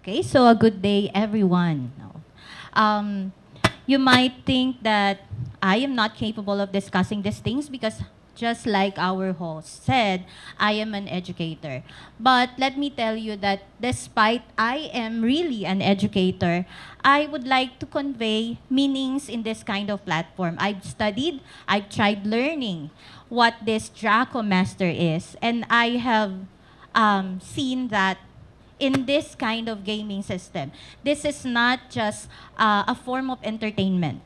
Okay, so a good day, everyone. You might think that I am not capable of discussing these things because just like our host said, I am an educator. But let me tell you that despite I am really an educator, I would like to convey meanings in this kind of platform. I've tried learning what this Dracoo Master is, and I have seen that in this kind of gaming system, this is not just a form of entertainment.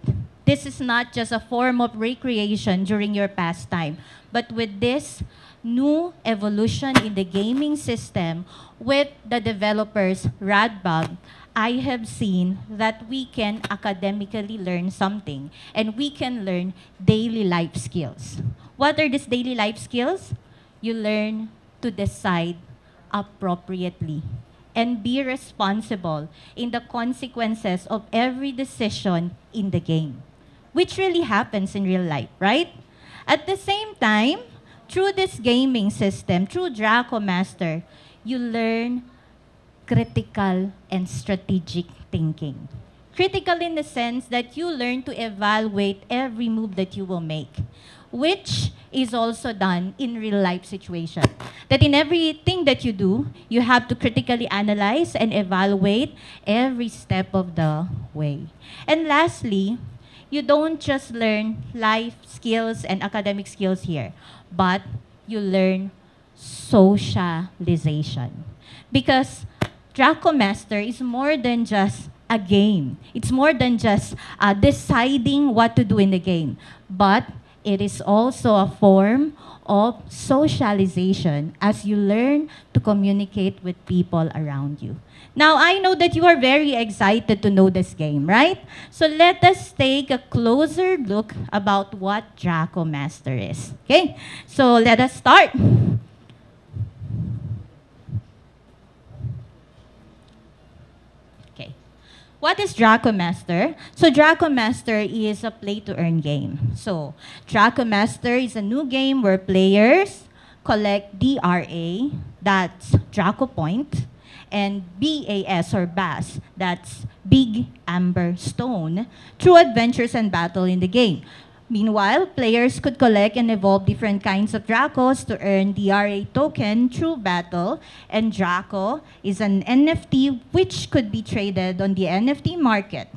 This is not just a form of recreation during your pastime. But with this new evolution in the gaming system with the developers Rad Bug, I have seen that we can academically learn something and we can learn daily life skills. What are these daily life skills? You learn to decide appropriately and be responsible in the consequences of every decision in the game, which really happens in real life, right? At the same time, through this gaming system, through Dracoo Master, you learn critical and strategic thinking. Critical in the sense that you learn to evaluate every move that you will make, which is also done in real life situation. That in everything that you do, you have to critically analyze and evaluate every step of the way. And lastly, you don't just learn life skills and academic skills here, but you learn socialization. Because Dracoo Master is more than just a game. It's more than just deciding what to do in the game, but it is also a form of socialization as you learn to communicate with people around you. Now, I know that you are very excited to know this game, right? So let us take a closer look about what Dracoo Master is. Okay, so let us start. What is Dracoo Master? So Dracoo Master is a play-to-earn game. So Dracoo Master is a new game where players collect DRA, that's Draco Point, and BAS or BAS, that's Big Amber Stone, through adventures and battle in the game. Meanwhile, players could collect and evolve different kinds of Dracos to earn DRA token through battle, and Draco is an NFT which could be traded on the NFT market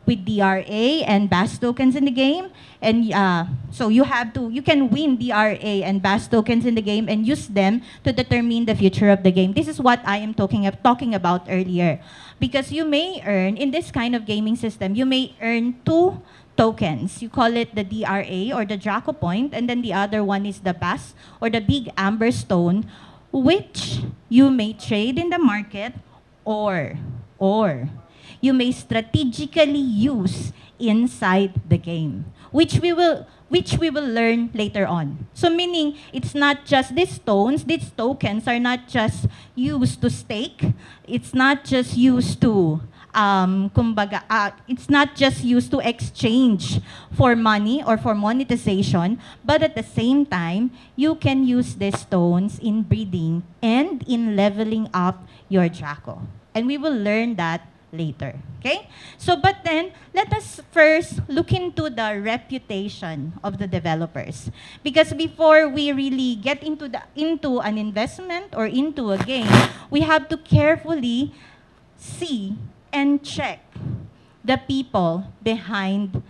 with DRA and BAS tokens in the game. And so you can win DRA and BAS tokens in the game and use them to determine the future of the game. This is what I am talking about earlier. Because you may earn, in this kind of gaming system, you may earn two tokens. You call it the DRA or the Draco Point, and then the other one is the BAS or the Big Amber Stone, which you may trade in the market or you may strategically use inside the game, which we will learn later on. So meaning, it's not just these tokens are not just used to stake, it's not just used to it's not just used to exchange for money or for monetization, but at the same time, you can use these stones in breeding and in leveling up your Draco. And we will learn that later, okay? So, but then, let us first look into the reputation of the developers. Because before we really get into an investment or into a game, we have to carefully see and check the people behind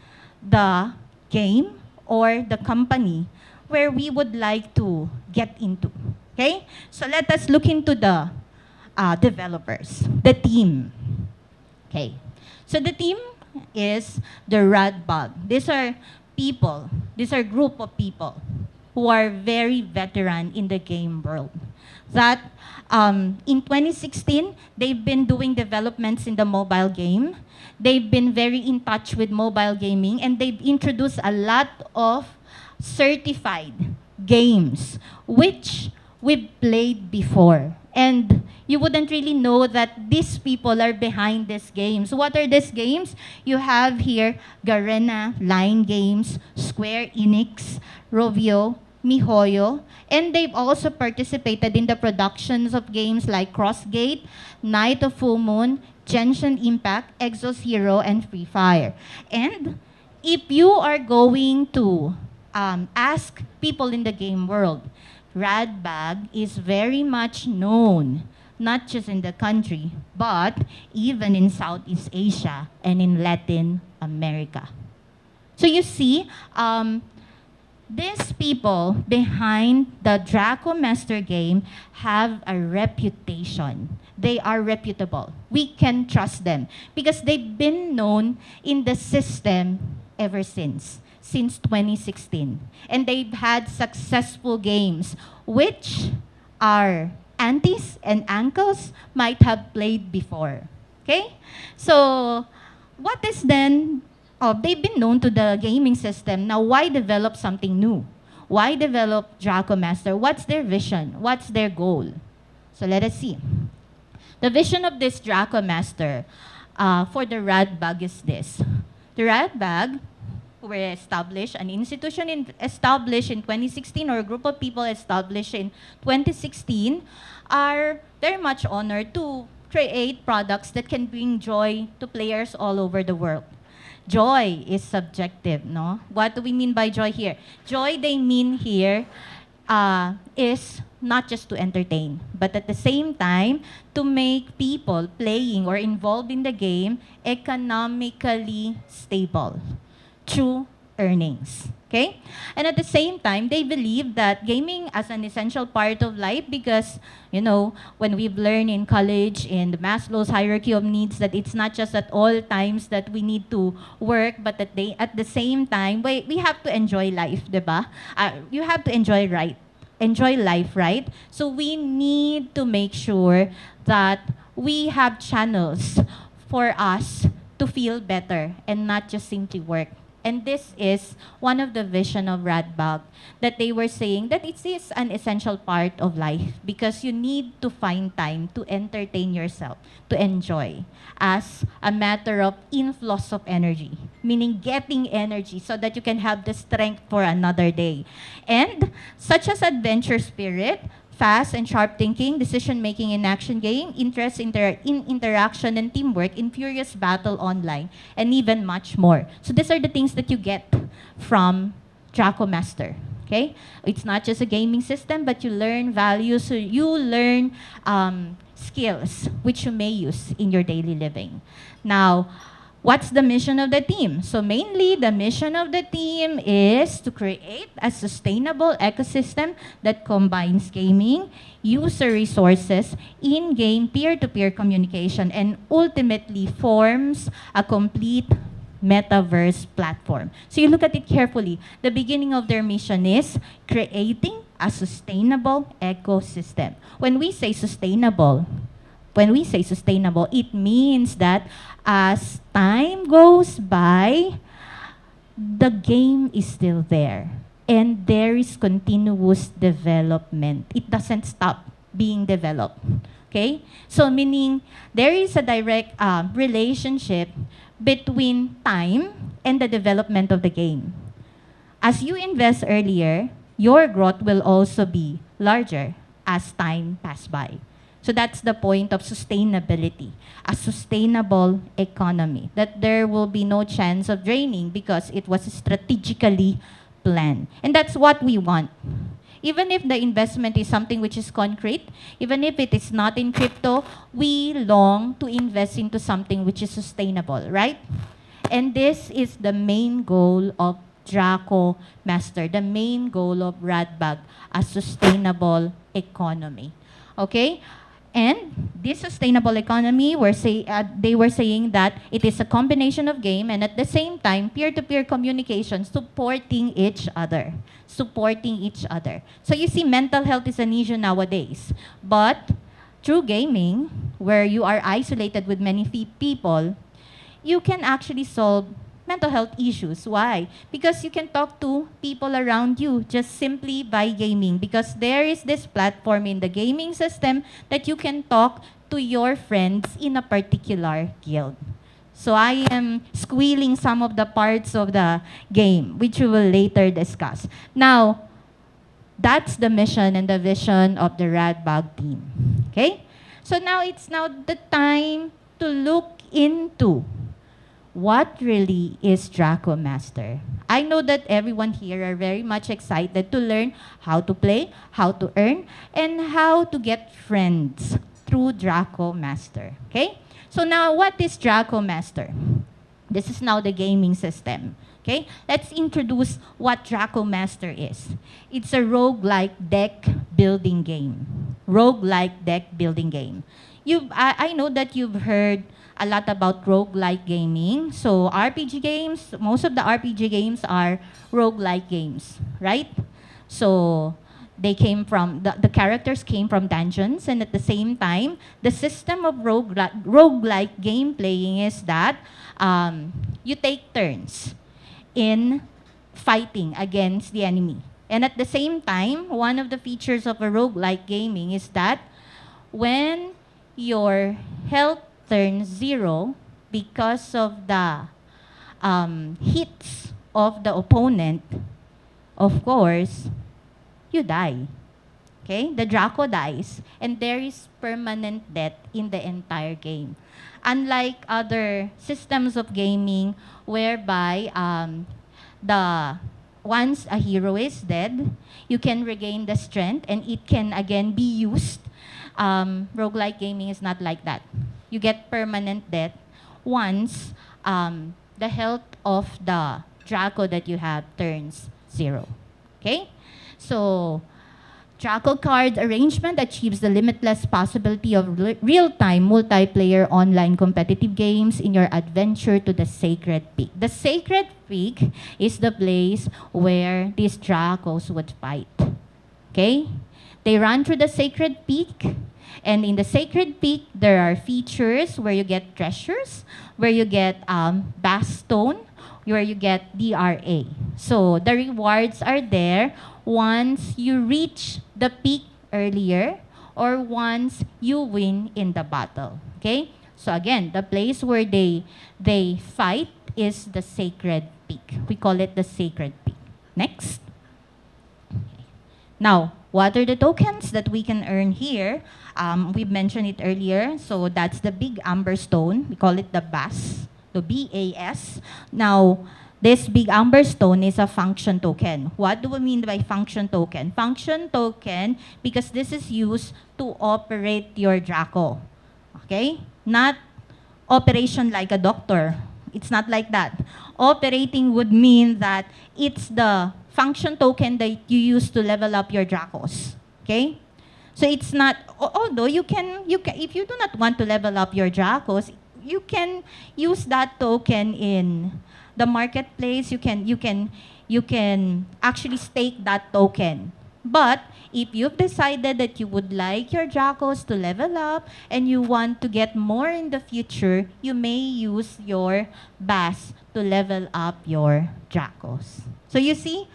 the game or the company where we would like to get into, okay? So let us look into the developers, the team. Okay, so the team is the Rad Bug. These are a group of people who are very veteran in the game world. That in 2016, they've been doing developments in the mobile game. They've been very in touch with mobile gaming, and they've introduced a lot of certified games, which we've played before. And you wouldn't really know that these people are behind these games. What are these games? You have here Garena, Line Games, Square Enix, Rovio, MiHoYo, and they've also participated in the productions of games like Crossgate, Night of Full Moon, Genshin Impact, Exos Hero, and Free Fire. And if you are going to ask people in the game world, Rad Bug is very much known, not just in the country, but even in Southeast Asia and in Latin America. So you see, these people behind the Dracoo Master game have a reputation. They are reputable. We can trust them because they've been known in the system ever since 2016. And they've had successful games, which our aunties and uncles might have played before. Okay? So, what is then they've been known to the gaming system. Now, why develop something new? Why develop Dracoo Master? What's their vision? What's their goal? So let us see. The vision of this Dracoo Master for the Rad Bug is this. The Rad Bug were established, an institution established in 2016, or a group of people established in 2016, are very much honored to create products that can bring joy to players all over the world. Joy is subjective, no? What do we mean by joy here? Joy, they mean here, is not just to entertain, but at the same time, to make people playing or involved in the game economically stable through earnings. Okay? And at the same time, they believe that gaming as an essential part of life because, you know, when we've learned in college in the Maslow's hierarchy of needs that it's not just at all times that we need to work, but that at the same time, we have to enjoy life, diba? You have to enjoy life, right? So we need to make sure that we have channels for us to feel better and not just simply work. And this is one of the vision of Rad Bug, that they were saying that it is an essential part of life because you need to find time to entertain yourself, to enjoy, as a matter of inflows of energy, meaning getting energy so that you can have the strength for another day. And such as adventure spirit, fast and sharp thinking, decision-making in action game, interest in interaction and teamwork, in furious battle online, and even much more. So these are the things that you get from Dracoo Master. Okay? It's not just a gaming system, but you learn values, so you learn skills which you may use in your daily living. Now, what's the mission of the team? So mainly, the mission of the team is to create a sustainable ecosystem that combines gaming, user resources, in-game peer-to-peer communication, and ultimately forms a complete metaverse platform. So you look at it carefully. The beginning of their mission is creating a sustainable ecosystem. When we say sustainable, it means that as time goes by, the game is still there. And there is continuous development. It doesn't stop being developed. Okay? So meaning, there is a direct relationship between time and the development of the game. As you invest earlier, your growth will also be larger as time passes by. So that's the point of sustainability, a sustainable economy, that there will be no chance of draining because it was strategically planned. And that's what we want. Even if the investment is something which is concrete, even if it is not in crypto, we long to invest into something which is sustainable, right? And this is the main goal of Dracoo Master, the main goal of Rad Bug, a sustainable economy. Okay? And this sustainable economy, they were saying that it is a combination of game and at the same time, peer-to-peer communication, supporting each other. So you see, mental health is an issue nowadays. But through gaming, where you are isolated with many people, you can actually solve mental health issues. Why? Because you can talk to people around you just simply by gaming. Because there is this platform in the gaming system that you can talk to your friends in a particular guild. So I am squealing some of the parts of the game, which we will later discuss. Now, that's the mission and the vision of the Rad Bug team. Okay? So now it's now the time to look into what really is Dracoo Master. I know that everyone here are very much excited to learn how to play, how to earn, and how to get friends through Dracoo Master. Okay? So now, what is Dracoo Master? This is now the gaming system. Okay? Let's introduce what Dracoo Master is. It's a roguelike deck building game. Roguelike deck building game. I know that you've heard a lot about roguelike gaming. So RPG games, most of the RPG games are roguelike games, right? So they came from, the characters came from dungeons, and at the same time, the system of roguelike game playing is that you take turns in fighting against the enemy. And at the same time, one of the features of a roguelike gaming is that when your health turns 0 because of the hits of the opponent, of course, you die. Okay? The Draco dies, and there is permanent death in the entire game. Unlike other systems of gaming whereby once a hero is dead, you can regain the strength and it can again be used. Roguelike gaming is not like that. You get permanent death once the health of the Draco that you have turns 0. Okay? So, Draco card arrangement achieves the limitless possibility of real-time multiplayer online competitive games in your adventure to the Sacred Peak. The Sacred Peak is the place where these Dracos would fight. Okay? They run through the Sacred Peak, and in the Sacred Peak, there are features where you get treasures, where you get bass stone, where you get DRA. So the rewards are there once you reach the peak earlier or once you win in the battle. Okay? So again, the place where they fight is the Sacred Peak. We call it the Sacred Peak. Next. Okay. Now, what are the tokens that we can earn here? We mentioned it earlier. So that's the big amber stone. We call it the BAS, the BAS. Now, this big amber stone is a function token. What do we mean by function token? Function token because this is used to operate your Draco. Okay? Not operation like a doctor. It's not like that. Operating would mean that it's the function token that you use to level up your Dracos. Okay? So it's not, although you can, if you do not want to level up your Dracos, you can use that token in the marketplace. You can actually stake that token. But if you've decided that you would like your Dracos to level up and you want to get more in the future, you may use your BAS to level up your Dracos. So you see,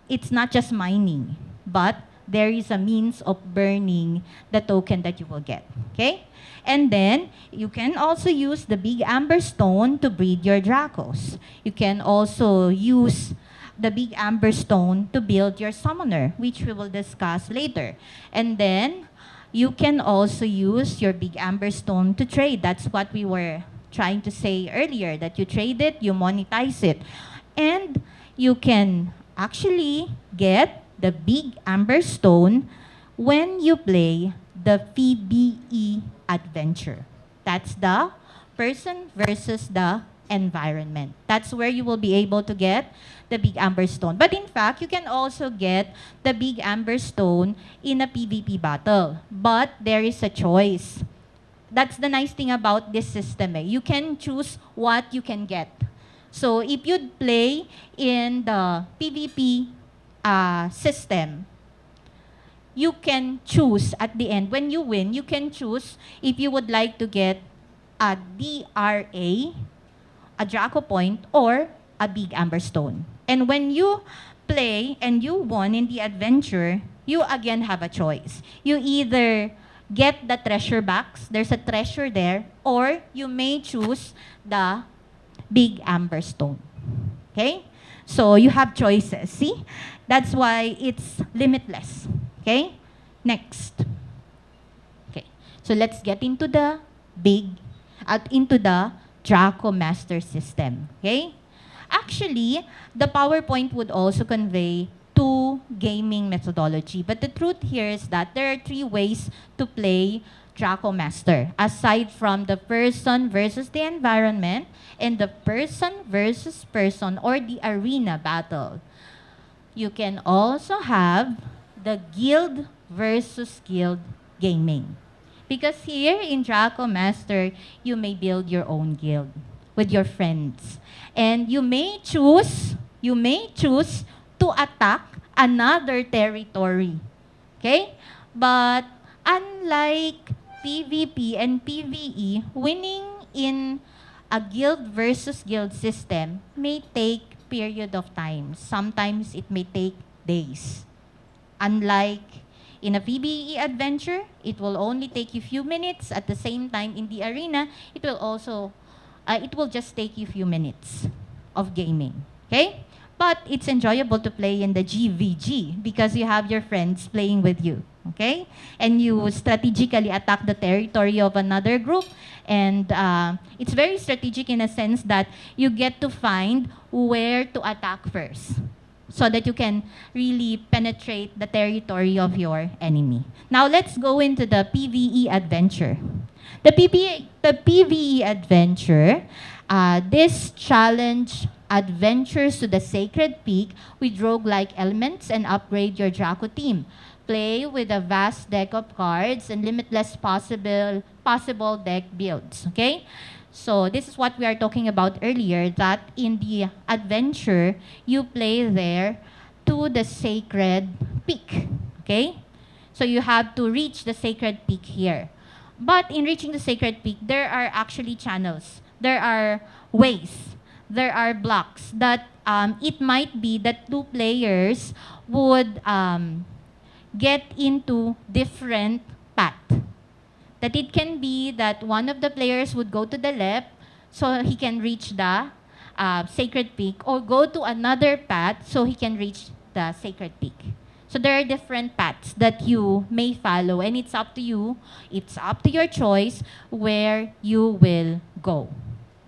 it's not just mining, but there is a means of burning the token that you will get. Okay? And then, you can also use the big amber stone to breed your Dracos. You can also use the big amber stone to build your summoner, which we will discuss later. And then, you can also use your big amber stone to trade. That's what we were trying to say earlier, that you trade it, you monetize it. And you can actually get the big amber stone when you play the PVE adventure. That's the person versus the environment. That's where you will be able to get the big amber stone. But in fact, you can also get the big amber stone in a PvP battle. But there is a choice. That's the nice thing about this system. You can choose what you can get. So if you'd play in the PvP system, you can choose at the end. When you win, you can choose if you would like to get a DRA, a Draco point, or a big amber stone. And when you play and you won in the adventure, you again have a choice. You either get the treasure box, there's a treasure there, or you may choose the big amber stone. Okay? So you have choices. See? That's why it's limitless. Okay? Next. Okay. So let's get into the into the Dracoo Master system. Okay? Actually, the PowerPoint would also convey two gaming methodology. But the truth here is that there are three ways to play Dracoo Master, aside from the person versus the environment and the person versus person or the arena battle. You can also have the guild versus guild gaming. Because here in Dracoo Master, you may build your own guild with your friends. And you may choose to attack another territory. Okay? But unlike PvP and PvE, winning in a guild versus guild system may take period of time. Sometimes it may take days. Unlike in a PVE adventure, it will only take you few minutes. At the same time, in the arena, it will just take you few minutes of gaming. Okay? But it's enjoyable to play in the GVG because you have your friends playing with you. Okay? And you strategically attack the territory of another group. And it's very strategic in a sense that you get to find where to attack first, so that you can really penetrate the territory of your enemy. Now let's go into the PVE adventure. The PVE adventure, this challenge adventures to the Sacred Peak with roguelike elements and upgrade your Draco team. Play with a vast deck of cards and limitless possible deck builds, okay? So this is what we are talking about earlier, that in the adventure, you play there to the Sacred Peak, okay? So you have to reach the Sacred Peak here. But in reaching the Sacred Peak, there are actually channels. There are ways. There are blocks that it might be that two players would get into different path. That it can be that one of the players would go to the left so he can reach the Sacred Peak, or go to another path so he can reach the Sacred Peak. So there are different paths that you may follow, and it's up to you, it's up to your choice where you will go.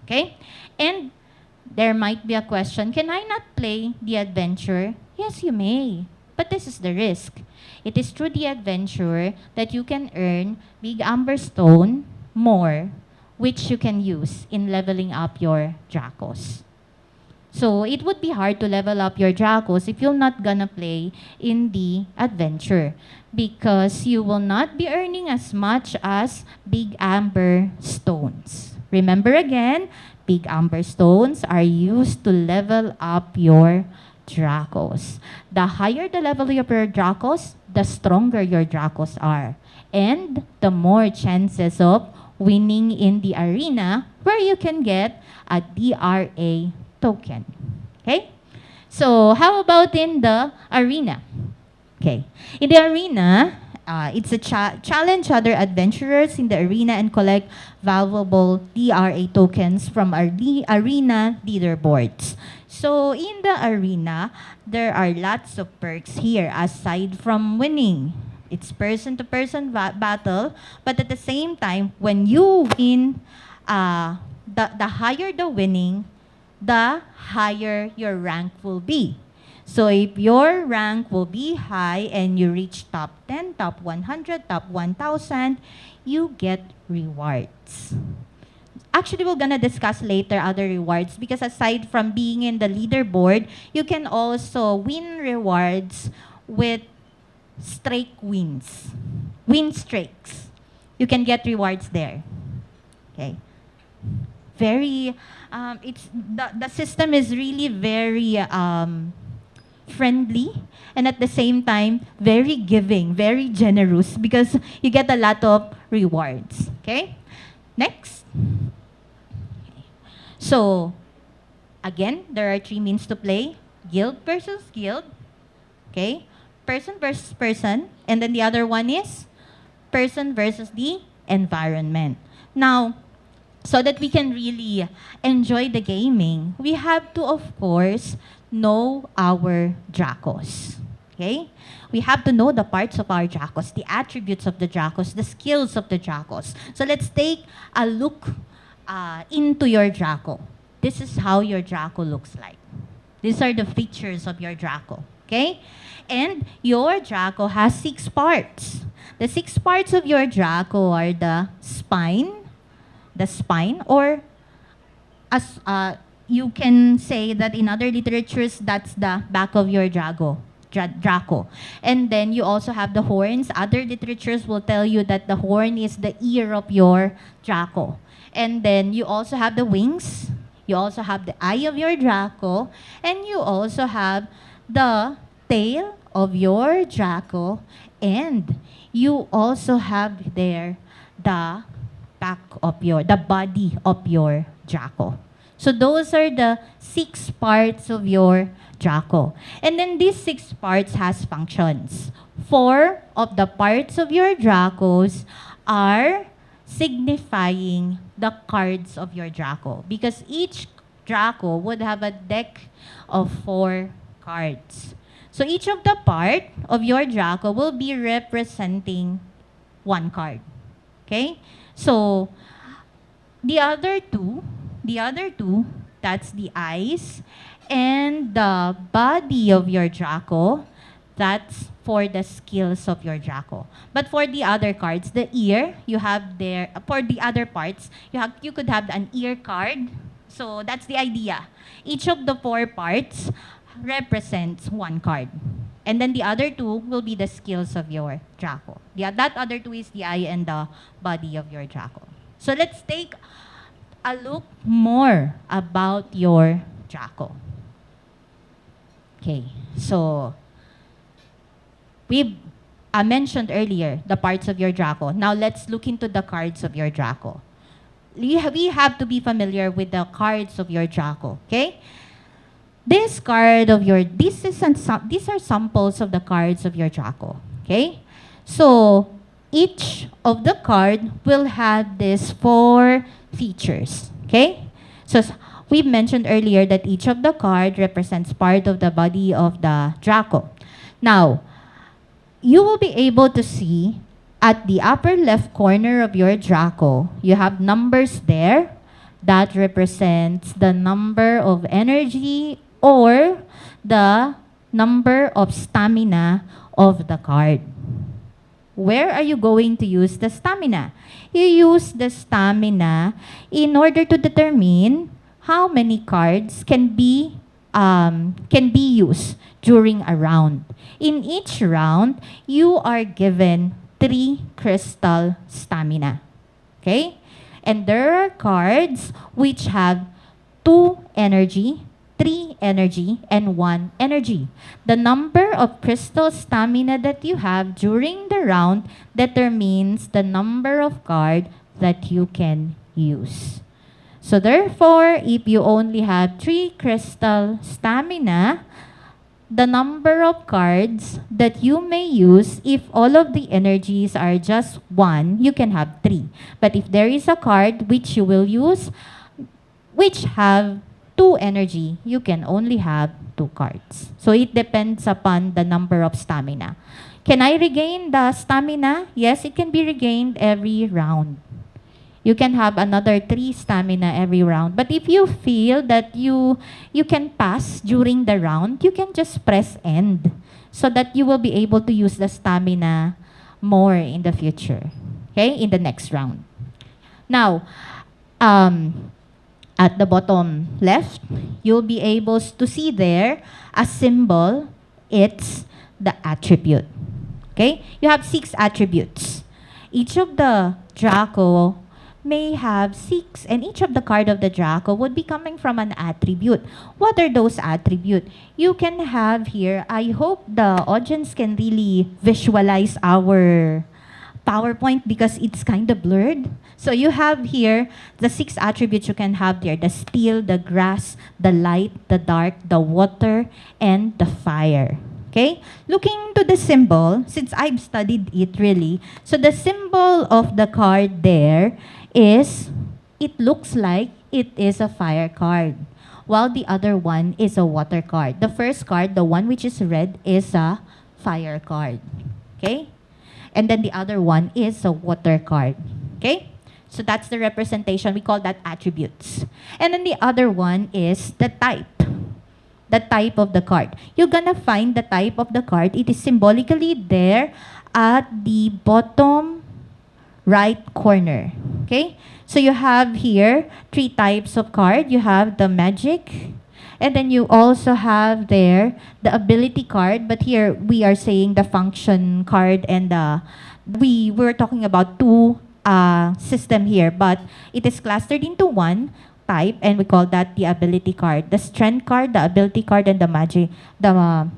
Okay? And there might be a question, can I not play the adventure? Yes, you may, but this is the risk. It is through the adventure that you can earn big amber stone more, which you can use in leveling up your Dracos. So it would be hard to level up your Dracos if you're not gonna play in the adventure, because you will not be earning as much as big amber stones. Remember again, big amber stones are used to level up your Dracos. The higher the level of your Dracos, the stronger your Dracos are, and the more chances of winning in the arena, where you can get a DRA token. Okay? So how about in the arena? Okay. In the arena, it's a challenge other adventurers in the arena and collect valuable DRA tokens from our arena leaderboards. So in the arena, there are lots of perks here aside from winning. It's person-to-person battle, but at the same time, when you win, the higher the winning, the higher your rank will be. So if your rank will be high and you reach top 10, top 100, top 1,000, you get rewards. Actually, we're gonna discuss later other rewards, because aside from being in the leaderboard, you can also win rewards with streak wins, win streaks. You can get rewards there. Okay. Very, it's the system is really very friendly, and at the same time very giving, very generous, because you get a lot of rewards. Okay. Next. So, again, there are three means to play. Guild versus guild. Okay? Person versus person. And then the other one is person versus the environment. Now, so that we can really enjoy the gaming, we have to, of course, know our Dracos. Okay? We have to know the parts of our Dracos, the attributes of the Dracos, the skills of the Dracos. So let's take a look into your Draco. This is how your Draco looks like. These are the features of your Draco, okay? And your Draco has 6 parts. The 6 parts of your Draco are the spine, or as you can say that in other literatures, that's the back of your Draco. And then you also have the horns. Other literatures will tell you that the horn is the ear of your Draco. And then you also have the wings. You also have the eye of your Draco. And you also have the tail of your Draco. And you also have there the body of your Draco. So those are the 6 parts of your Draco. And then these 6 parts has functions. 4 of the parts of your Dracos are signifying the cards of your Draco. Because each Draco would have a deck of 4 cards. So each of the part of your Draco will be representing 1 card. Okay? So the other two, that's the eyes and the body of your Draco. That's for the skills of your Draco. But for the other cards, the ear, you have there, for the other parts, you could have an ear card. So that's the idea. Each of the 4 parts represents 1 card. And then the other 2 will be the skills of your Draco. That other 2 is the eye and the body of your Draco. So let's take a look more about your Draco. Okay, so we mentioned earlier the parts of your Draco. Now let's look into the cards of your Draco. We have to be familiar with the cards of your Draco, okay? These are samples of the cards of your Draco, okay? So each of the card will have these 4 features, okay? So we mentioned earlier that each of the card represents part of the body of the Draco. Now, you will be able to see at the upper left corner of your Draco, you have numbers there that represents the number of energy or the number of stamina of the card. Where are you going to use the stamina? You use the stamina in order to determine how many cards can be used during a round. In each round, you are given 3 crystal stamina. Okay? And there are cards which have 2 energy, 3 energy, and 1 energy. The number of crystal stamina that you have during the round determines the number of cards that you can use. So therefore, if you only have 3 crystal stamina, the number of cards that you may use, if all of the energies are just 1, you can have 3. But if there is a card which you will use, which have 2 energy, you can only have 2 cards. So it depends upon the number of stamina. Can I regain the stamina? Yes, it can be regained every round. You can have another 3 stamina every round. But if you feel that you can pass during the round, you can just press end so that you will be able to use the stamina more in the future, okay, in the next round. Now, at the bottom left, you'll be able to see there a symbol. It's the attribute. Okay? You have 6 attributes. Each of the Draco may have 6, and each of the card of the Draco would be coming from an attribute. What are those attributes? You can have here, I hope the audience can really visualize our PowerPoint because it's kind of blurred. So you have here the 6 attributes you can have there: the steel, the grass, the light, the dark, the water, and the fire. Okay? Looking to the symbol, since I've studied it really, so the symbol of the card there is, it looks like it is a fire card, while the other one is a water card. The first card, the one which is red, is a fire card. Okay? And then the other one is a water card. Okay? So that's the representation. We call that attributes. And then the other one is the type. The type of the card. You're gonna find the type of the card. It is symbolically there at the bottom right corner. Okay? So you have here 3 types of card. You have the magic, and then you also have there the ability card. But here we are saying the function card, and we were talking about 2 system here, but it is clustered into 1 type, and we call that the ability card. The strength card, the ability card, and the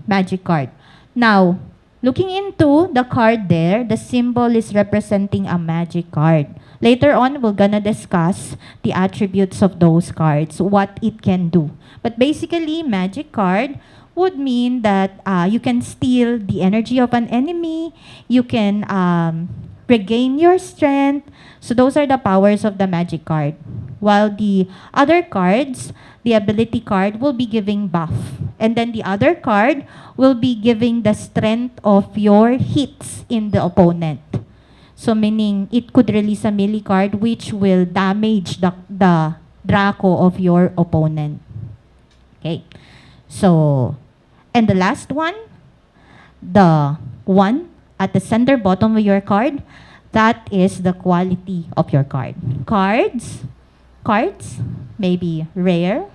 magic card. Now, looking into the card there, the symbol is representing a magic card. Later on, we're gonna discuss the attributes of those cards, what it can do. But basically, magic card would mean that you can steal the energy of an enemy, you can regain your strength. So those are the powers of the magic card. While the other cards, the ability card will be giving buff. And then the other card will be giving the strength of your hits in the opponent. So meaning it could release a melee card which will damage the Draco of your opponent. Okay. So, and the last one, the one at the center bottom of your card, that is the quality of your card. Cards may be rare,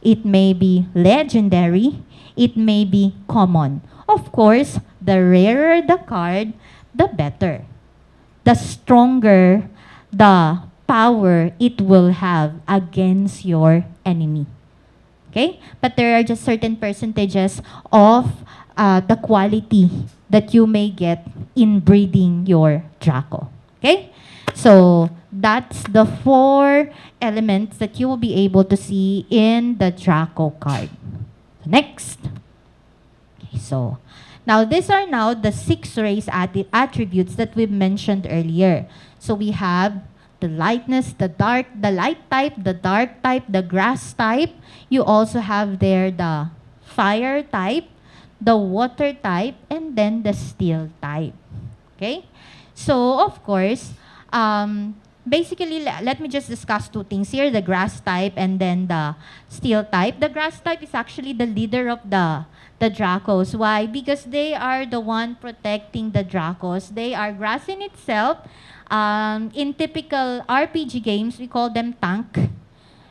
it may be legendary, it may be common. Of course, the rarer the card, the better. The stronger the power it will have against your enemy. Okay? But there are just certain percentages of the quality that you may get in breeding your Draco. Okay? So, that's the 4 elements that you will be able to see in the Draco card. Next. Okay, so, now these are now the 6 race attributes that we mentioned earlier. So, we have the lightness, the light type, the dark type, the grass type. You also have there the fire type, the water type, and then the steel type. Okay? So, of course, basically, let me just discuss 2 things here, the grass type and then the steel type. The grass type is actually the leader of the Dracos. Why? Because they are the one protecting the Dracos. They are grass in itself. In typical RPG games, we call them tank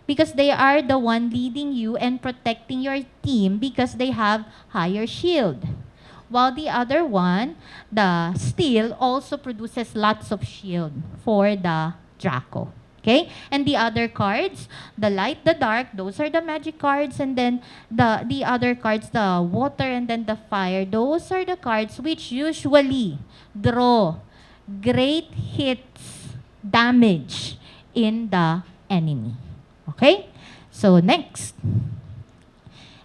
because they are the one leading you and protecting your team because they have higher shield. While the other one, the steel, also produces lots of shield for the Draco. Okay? And the other cards, the light, the dark, those are the magic cards. And then the other cards, the water and then the fire, those are the cards which usually draw great hits, damage in the enemy. Okay? So next.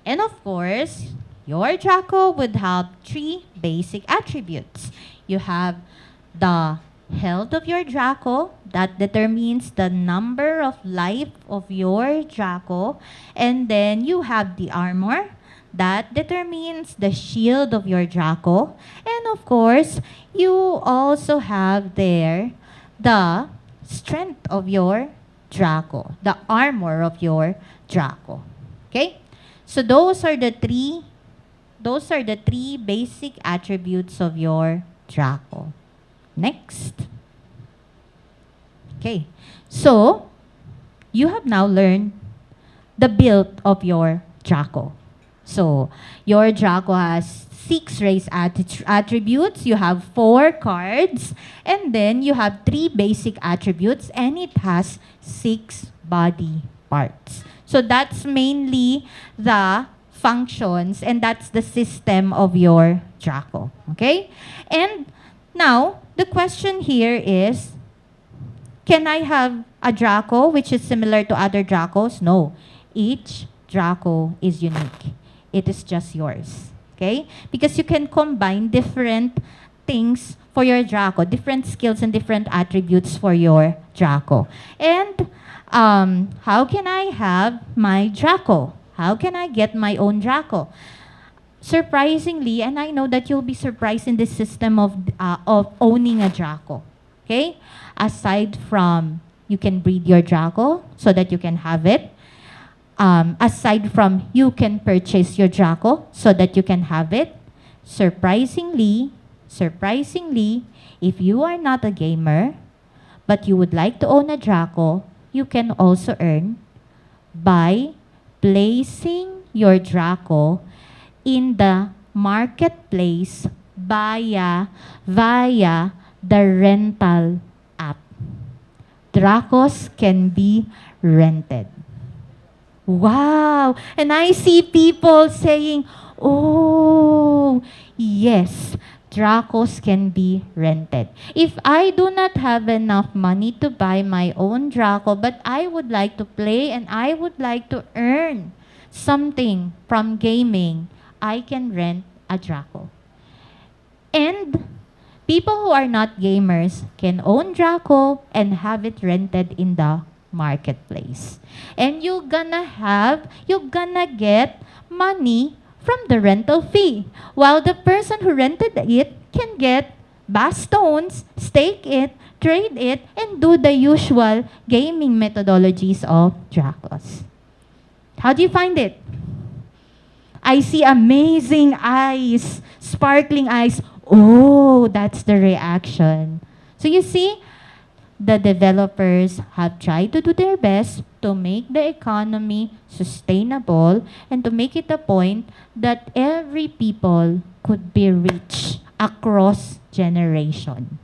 And of course, your Draco would have 3 basic attributes. You have the health of your Draco, that determines the number of life of your Draco. And then you have the armor, that determines the shield of your Draco. And of course, you also have there the strength of your Draco, the armor of your Draco. Okay? So those are the 3 basic attributes of your Draco. Next. Okay. So, you have now learned the build of your Draco. So, your Draco has 6 race attributes. You have 4 cards. And then you have 3 basic attributes. And it has 6 body parts. So, that's mainly the functions, and that's the system of your Draco. Okay? And now, the question here is, can I have a Draco which is similar to other Dracos? No. Each Draco is unique. It is just yours. Okay? Because you can combine different things for your Draco, different skills and different attributes for your Draco. And how can I have my Draco? How can I get my own Draco? Surprisingly, and I know that you'll be surprised in this system of owning a Draco. Okay? Aside from you can breed your Draco so that you can have it. Aside from you can purchase your Draco so that you can have it. Surprisingly, if you are not a gamer, but you would like to own a Draco, you can also earn by placing your Draco in the marketplace via the rental app. Dracos can be rented. Wow! And I see people saying, oh, yes, Dracos can be rented. If I do not have enough money to buy my own Draco, but I would like to play and I would like to earn something from gaming, I can rent a Draco. And people who are not gamers can own Draco and have it rented in the marketplace. And you're gonna get money from the rental fee, while the person who rented it can get bass stones, stake it, trade it, and do the usual gaming methodologies of Dracos. How do you find it? I see amazing eyes, sparkling eyes. Oh, that's the reaction. So you see, the developers have tried to do their best to make the economy sustainable and to make it a point that every people could be rich across generation.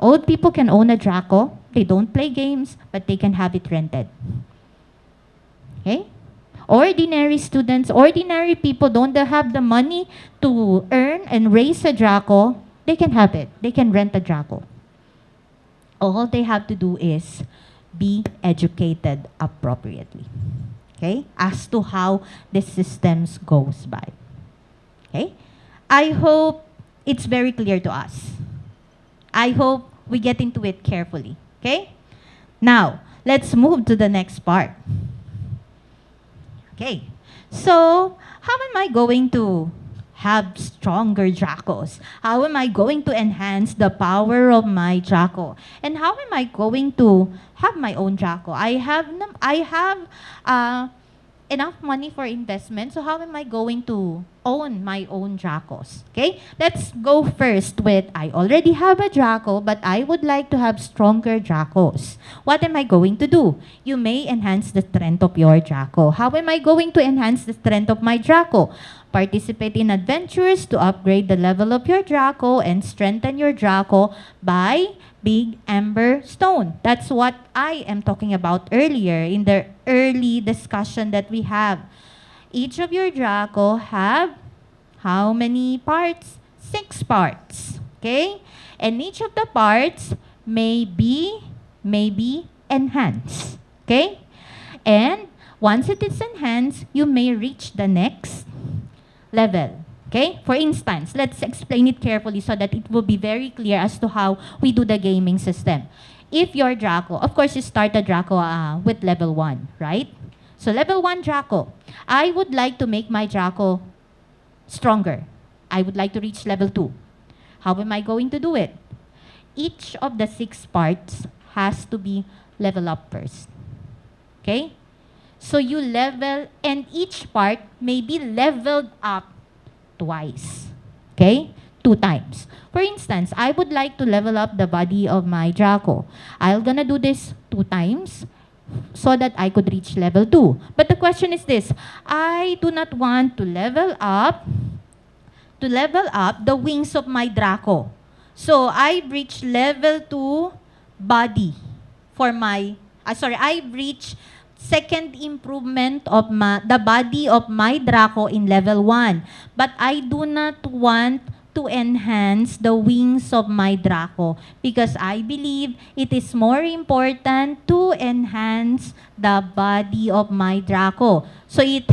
Old people can own a Draco. They don't play games, but they can have it rented. Okay? Ordinary students, ordinary people don't have the money to earn and raise a Draco. They can have it. They can rent a Draco. All they have to do is be educated appropriately, okay, as to how the systems goes by. Okay? I hope it's very clear to us. I hope we get into it carefully, okay? Now, let's move to the next part. Okay, so how am I going to have stronger Dracos? How am I going to enhance the power of my Draco? And how am I going to have my own Draco? I have enough money for investment, so how am I going to own my own Dracos? Okay, let's go first with, I already have a Draco, but I would like to have stronger Dracos. What am I going to do? You may enhance the strength of your Draco. How am I going to enhance the strength of my Draco? Participate in adventures to upgrade the level of your Draco and strengthen your Draco by Big Ember Stone. That's what I am talking about earlier in the early discussion that we have. Each of your Draco have how many parts? 6 parts. Okay? And each of the parts may be enhanced. Okay? And once it is enhanced, you may reach the next level. Okay? For instance, let's explain it carefully so that it will be very clear as to how we do the gaming system. If your Draco, of course, you start the Draco with level 1, right? So level 1 Draco. I would like to make my Draco stronger. I would like to reach level 2. How am I going to do it? Each of the 6 parts has to be level up first. Okay? So you level, and each part may be leveled up twice. Okay? 2 times. For instance, I would like to level up the body of my Draco. I'm gonna do this 2 times so that I could reach level 2. But the question is this, I do not want to level up the wings of my Draco. So I reach level 2 body for my, I reach second improvement of the body of my Draco in level 1. But I do not want to enhance the wings of my Draco because I believe it is more important to enhance the body of my Draco. So it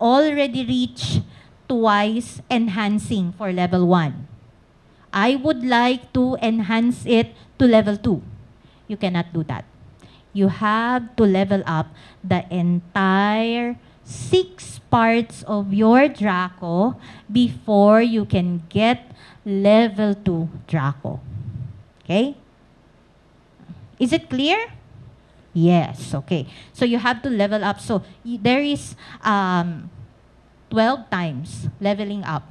already reached twice enhancing for level 1. I would like to enhance it to level 2. You cannot do that. You have to level up the entire 6 parts of your Draco before you can get level 2 Draco. Okay? Is it clear? Yes, okay. So you have to level up. So there is 12 times leveling up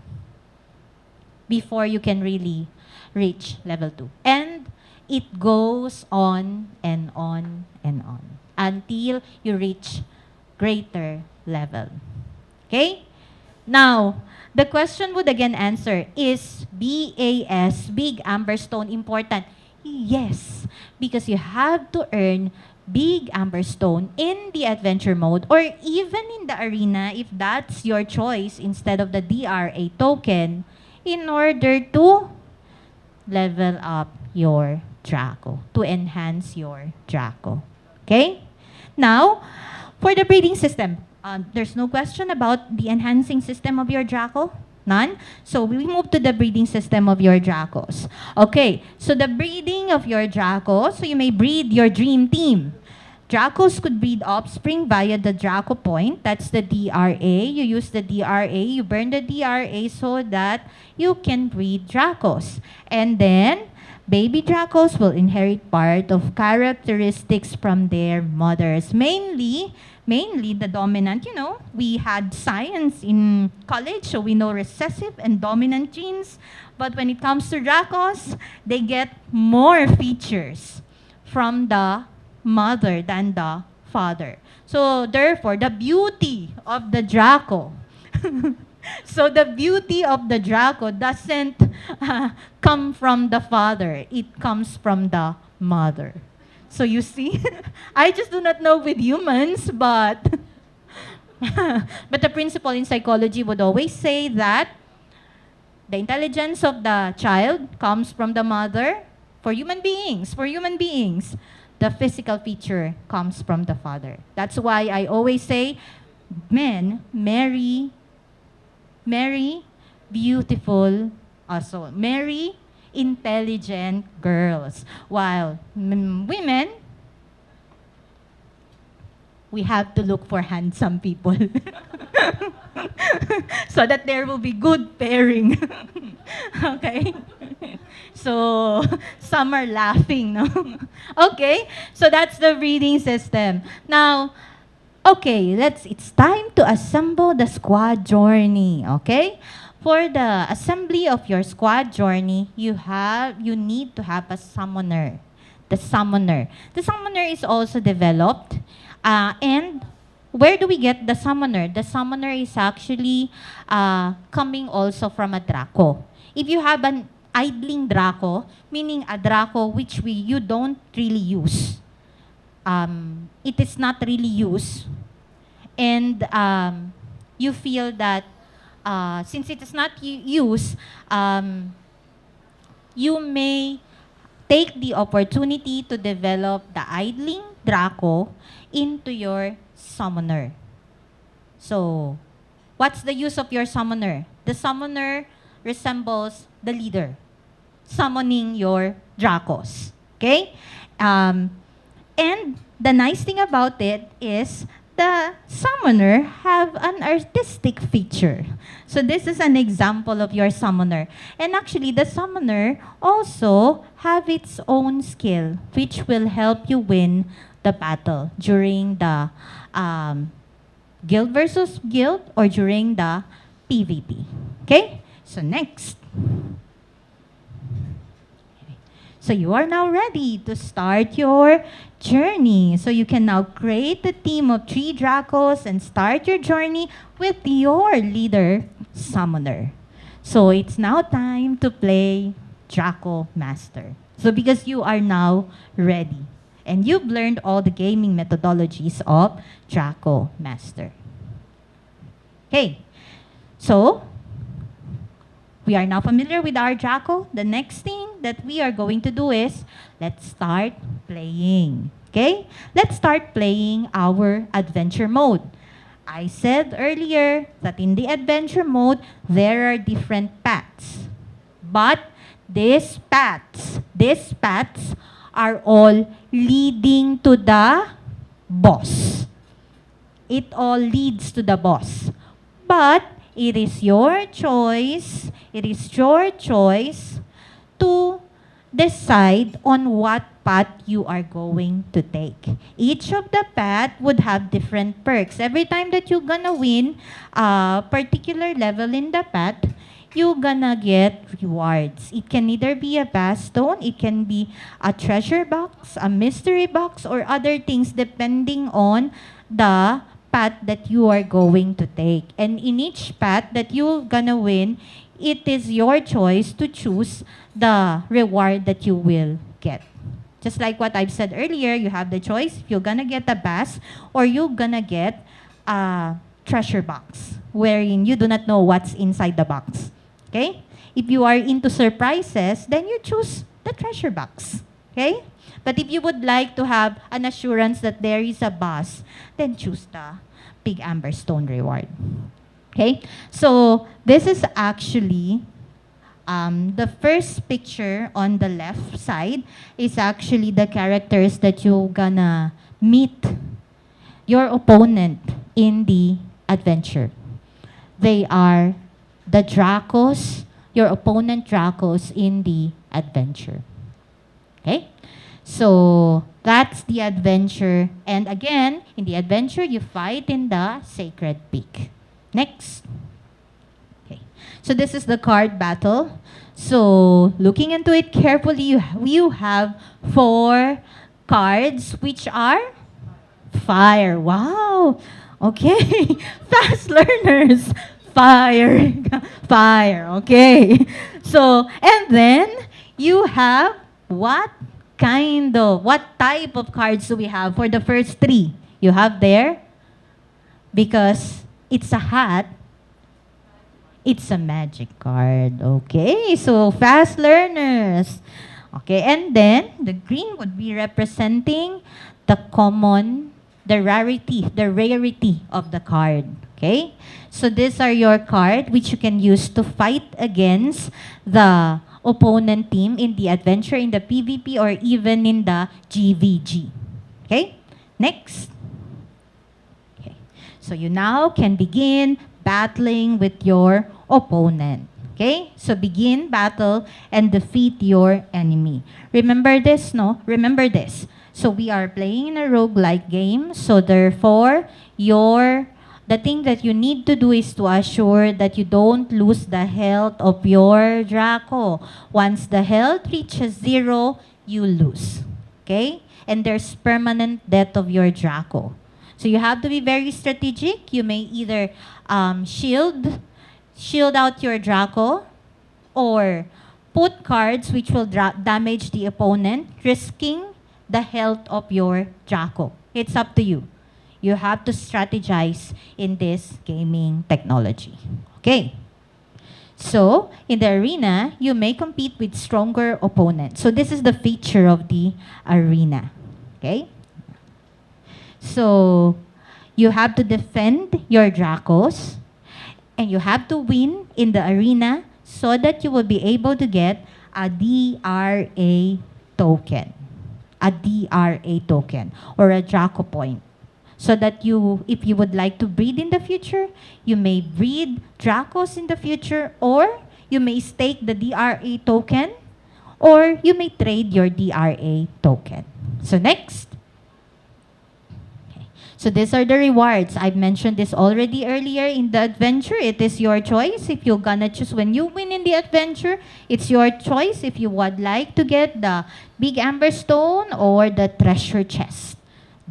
before you can really reach level 2. And it goes on and on and on until you reach greater level. Okay? Now, the question would again answer, is BAS, Big Amber Stone, important? Yes, because you have to earn Big Amber Stone in the adventure mode or even in the arena if that's your choice instead of the DRA token in order to level up your Draco, to enhance your Draco. Okay? Now, for the breeding system, there's no question about the enhancing system of your Draco? None? So we move to the breeding system of your Dracos. Okay, so the breeding of your Draco, so you may breed your dream team. Dracos could breed offspring via the Draco point. That's the DRA. You use the DRA, you burn the DRA so that you can breed Dracos. And then, baby Dracos will inherit part of characteristics from their mothers. Mainly the dominant, we had science in college, so we know recessive and dominant genes. But when it comes to Dracos, they get more features from the mother than the father. So therefore, the beauty of the Draco so the beauty of the Draco doesn't come from the father. It comes from the mother. So you see, I just do not know with humans, but but the principle in psychology would always say that the intelligence of the child comes from the mother. For human beings, the physical feature comes from the father. That's why I always say, men marry beautiful, marry intelligent girls. While women, we have to look for handsome people. So that there will be good pairing. Okay? So, some are laughing, no? Okay? So that's the breeding system. Now, okay, it's time to assemble the squad journey, okay? For the assembly of your squad journey, you need to have a summoner. The summoner is also developed. And where do we get the summoner? The summoner is actually coming also from a Draco. If you have an idling Draco, meaning a Draco which you don't really use, it is not really used, and you feel that since it is not used, you may take the opportunity to develop the idling Draco into your summoner. So, what's the use of your summoner? The summoner resembles the leader, summoning your Dracos. Okay? And the nice thing about it is the summoner have an artistic feature. So this is an example of your summoner. And actually, the summoner also have its own skill, which will help you win the battle during the guild versus guild or during the PVP. Okay? So next. So you are now ready to start your journey. So you can now create a team of 3 Dracos and start your journey with your leader summoner. So it's now time to play Dracoo Master. So because you are now ready and you've learned all the gaming methodologies of Dracoo Master. Okay, so we are now familiar with our Draco. The next thing that we are going to do is, let's start playing. Okay? Let's start playing our adventure mode. I said earlier that in the adventure mode, there are different paths. But these paths are all leading to the boss. It all leads to the boss. But it is your choice to decide on what path you are going to take. Each of the path would have different perks. Every time that you're gonna win a particular level in the path, you're gonna get rewards. It can either be a bass stone, it can be a treasure box, a mystery box, or other things depending on the path that you are going to take. And in each path that you're gonna win, it is your choice to choose the reward that you will get. Just like what I've said earlier, you have the choice if you're gonna get a bass or you're gonna get a treasure box, wherein you do not know what's inside the box. Okay? If you are into surprises, then you choose the treasure box. Okay? But if you would like to have an assurance that there is a boss, then choose the big amber stone reward. Okay? So, this is actually the first picture on the left side is actually the characters that you're gonna meet your opponent in the adventure. They are the Dracos, your opponent Dracos in the adventure. Okay? So, that's the adventure. And again, in the adventure, you fight in the Sacred Peak. Next. Okay. So, this is the card battle. So, looking into it carefully, you have 4 cards, which are fire. Wow. Okay. Fast learners. Fire. Fire. Okay. So, and then you have what type of cards do we have for the first 3? You have there, because it's a hat, it's a magic card. Okay. So, fast learners. Okay. And then the green would be representing the common, the rarity of the card. Okay? So these are your card which you can use to fight against the opponent team in the adventure, in the PvP, or even in the GVG. Okay? Next. Okay. So you now can begin battling with your opponent. Okay? So begin battle and defeat your enemy. Remember this, no? Remember this. So we are playing in a roguelike game. So therefore, the thing that you need to do is to assure that you don't lose the health of your Draco. Once the health reaches 0, you lose. Okay? And there's permanent death of your Draco. So you have to be very strategic. You may either shield out your Draco, or put cards which will damage the opponent, risking the health of your Draco. It's up to you. You have to strategize in this gaming technology. Okay. So, in the arena, you may compete with stronger opponents. So, this is the feature of the arena. Okay. So, you have to defend your Dracos, and you have to win in the arena so that you will be able to get a DRA token. A DRA token, or a Draco point. So that if you would like to breed in the future, you may breed Dracos in the future, or you may stake the DRA token, or you may trade your DRA token. So next. Okay. So these are the rewards. I've mentioned this already earlier in the adventure. It is your choice if you're gonna choose when you win in the adventure. It's your choice if you would like to get the big amber stone or the treasure chest.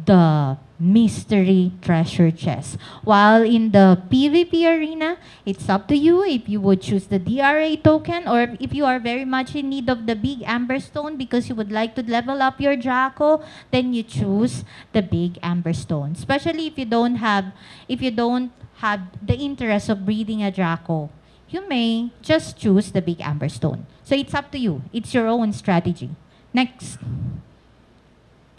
The mystery treasure chest. While in the PvP arena, it's up to you if you would choose the DRA token, or if you are very much in need of the big amber stone because you would like to level up your Draco, then you choose the big amber stone. Especially if you don't have the interest of breeding a Draco, you may just choose the big amber stone. So it's up to you. It's your own strategy. Next.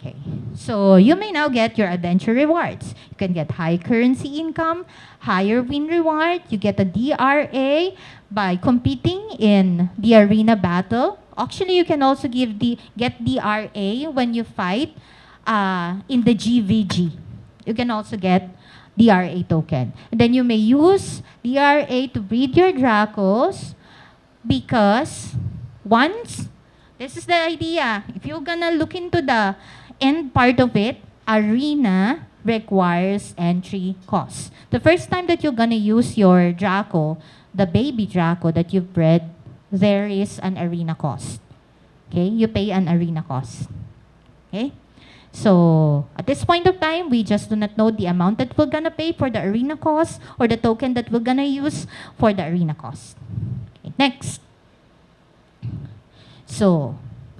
Okay, so you may now get your adventure rewards. You can get high currency income, higher win reward. You get a DRA by competing in the arena battle. Actually, you can also get DRA when you fight in the GVG. You can also get DRA token. And then you may use DRA to breed your Dracos, because once This is the idea. If you're gonna look into the end part of it, arena requires entry cost. The first time that you're gonna use your Draco, the baby Draco that you've bred, there is an arena cost. Okay, you pay an arena cost. Okay, so at this point of time, we just do not know the amount that we're gonna pay for the arena cost or the token that we're gonna use for the arena cost. Okay, next. So,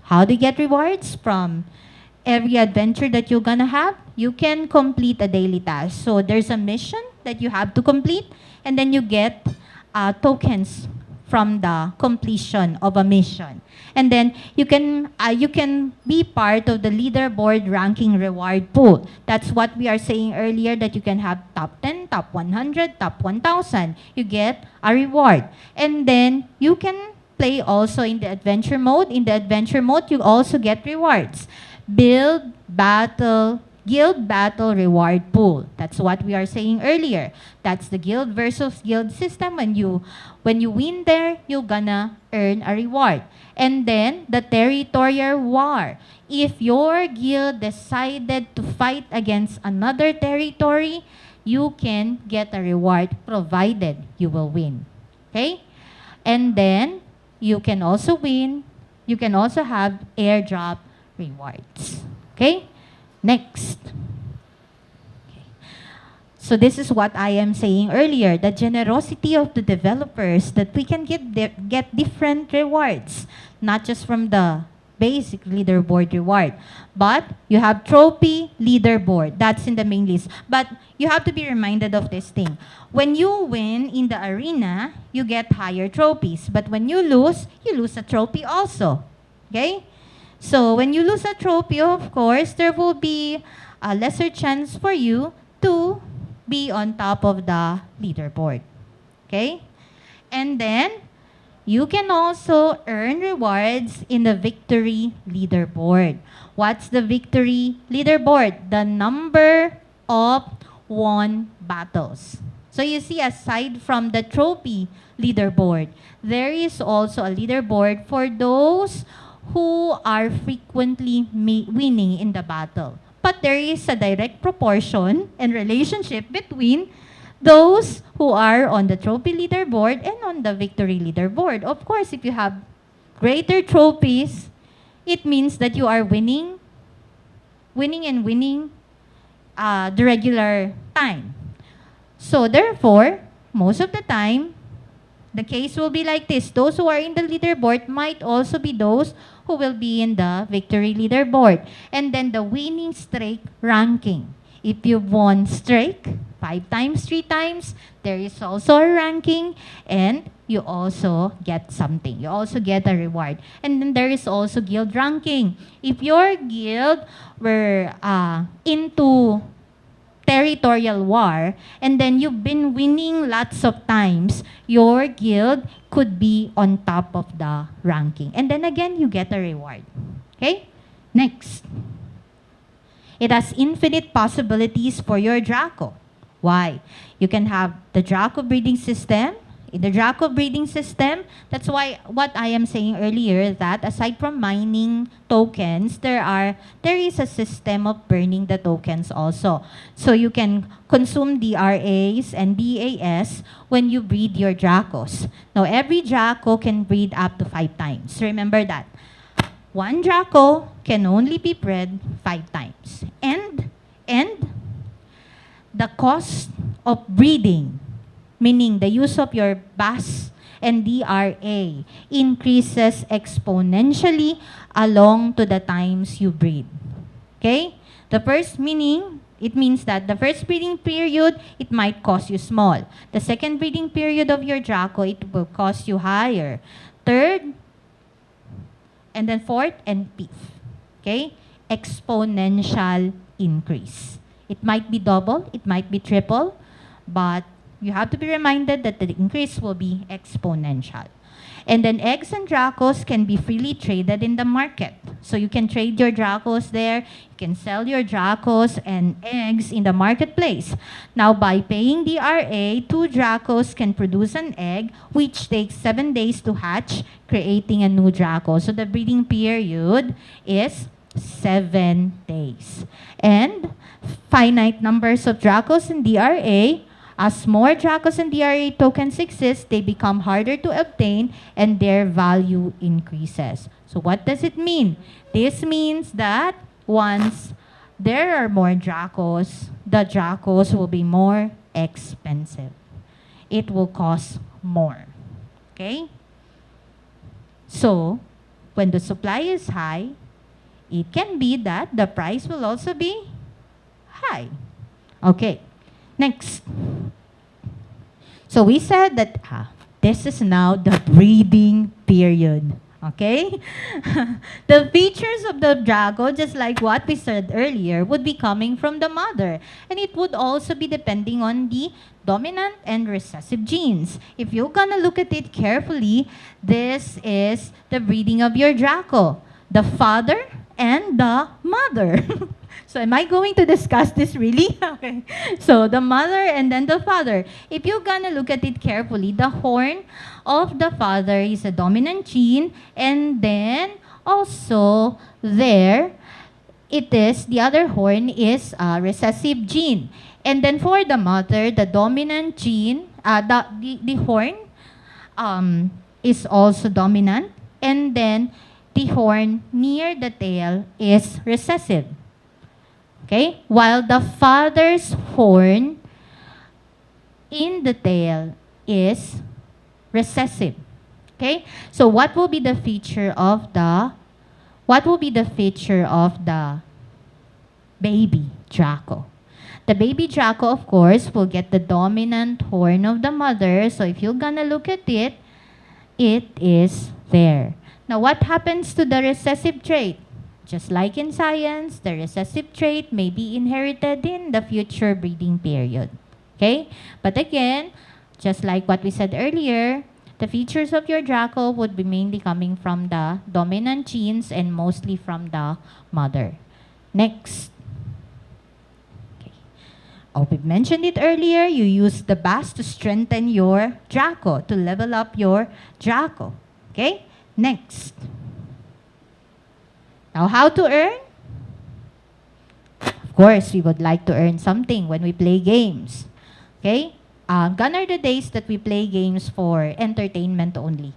how do you get rewards from every adventure that you're gonna have? You can complete a daily task. So, there's a mission that you have to complete, and then you get tokens from the completion of a mission. And then you can be part of the leaderboard ranking reward pool. That's what we are saying earlier, that you can have top 10, top 100, top 1,000. You get a reward. And then you can play also in the adventure mode. In the adventure mode, you also get rewards. Build, battle, guild battle reward pool. That's what we are saying earlier. That's the guild versus guild system. When you win there, you're gonna earn a reward. And then the territorial war. If your guild decided to fight against another territory, you can get a reward provided you will win. Okay? And then you can also win. You can also have airdrop rewards. Okay? Next. Okay. So this is what I am saying earlier, the generosity of the developers, that we can get different rewards, not just from the basic leaderboard reward, but you have trophy leaderboard. That's in the main list. But you have to be reminded of this thing. When you win in the arena, you get higher trophies. But when you lose a trophy also. Okay? So when you lose a trophy, of course, there will be a lesser chance for you to be on top of the leaderboard. Okay? And then, you can also earn rewards in the victory leaderboard. What's the victory leaderboard? The number of won battles. So you see, aside from the trophy leaderboard, there is also a leaderboard for those who are frequently winning in the battle. But there is a direct proportion and relationship between those who are on the trophy leaderboard and on the victory leaderboard. Of course, if you have greater trophies, it means that you are winning the regular time. So therefore, most of the time, the case will be like this. Those who are in the leaderboard might also be those who will be in the victory leaderboard. And then the winning streak ranking. If you've won streak 5 times, 3 times, there is also a ranking, and you also get something. You also get a reward. And then there is also guild ranking. If your guild were into territorial war, and then you've been winning lots of times, your guild could be on top of the ranking. And then again, you get a reward. Okay? Next. It has infinite possibilities for your Draco. Why? You can have the Draco breeding system. In the Draco breeding system, that's why what I am saying earlier, that aside from mining tokens, there is a system of burning the tokens also. So you can consume DRAs and DAS when you breed your Dracos. Now, every Draco can breed up to 5 times. Remember that. One Draco can only be bred 5 times. And the cost of breeding, meaning the use of your BAS and DRA, increases exponentially along to the times you breed. Okay? The first meaning, it means that the first breeding period, it might cost you small. The second breeding period of your Draco, it will cost you higher. Third, and then fourth and fifth. Okay? Exponential increase. It might be double, it might be triple, but you have to be reminded that the increase will be exponential. And then eggs and Dracos can be freely traded in the market. So you can trade your Dracos there. You can sell your Dracos and eggs in the marketplace. Now, by paying DRA, 2 Dracos can produce an egg, which takes 7 days to hatch, creating a new Draco. So the breeding period is 7 days. And finite numbers of Dracos in DRA. As more Dracos and DRA tokens exist, they become harder to obtain and their value increases. So what does it mean? This means that once there are more Dracos, the Dracos will be more expensive. It will cost more. Okay? So, when the supply is high, it can be that the price will also be high. Okay, next. So we said that this is now the breeding period. Okay? The features of the Draco, just like what we said earlier, would be coming from the mother. And it would also be depending on the dominant and recessive genes. If you're gonna look at it carefully, this is the breeding of your Draco. The father and the mother. So am I going to discuss this really? Okay. So the mother and then the father. If you're gonna look at it carefully, the horn of the father is a dominant gene, and then also there it is, the other horn is a recessive gene. And then for the mother, the dominant gene, the horn is also dominant, and then the horn near the tail is recessive. Okay? While the father's horn in the tail is recessive. Okay? So what will be the feature of the baby Draco? The baby Draco, of course, will get the dominant horn of the mother. So if you're gonna look at it, it is there. Now, what happens to the recessive trait? Just like in science, the recessive trait may be inherited in the future breeding period. Okay? But again, just like what we said earlier, the features of your Draco would be mainly coming from the dominant genes and mostly from the mother. Next. Okay. Oh, we mentioned it earlier, you use the bass to strengthen your Draco, to level up your Draco. Okay? Next. Now, how to earn? Of course, we would like to earn something when we play games. Okay? Gone are the days that we play games for entertainment only.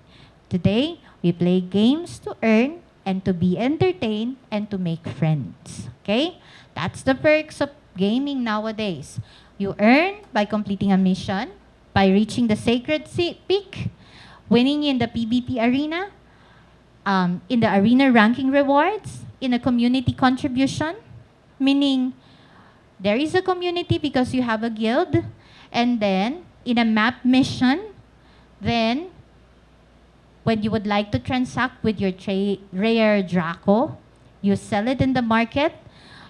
Today, we play games to earn and to be entertained and to make friends. Okay? That's the perks of gaming nowadays. You earn by completing a mission, by reaching the sacred peak, winning in the PVP arena, in the arena ranking rewards, in a community contribution, meaning there is a community because you have a guild, and then in a map mission, then when you would like to transact with your rare Draco, you sell it in the market.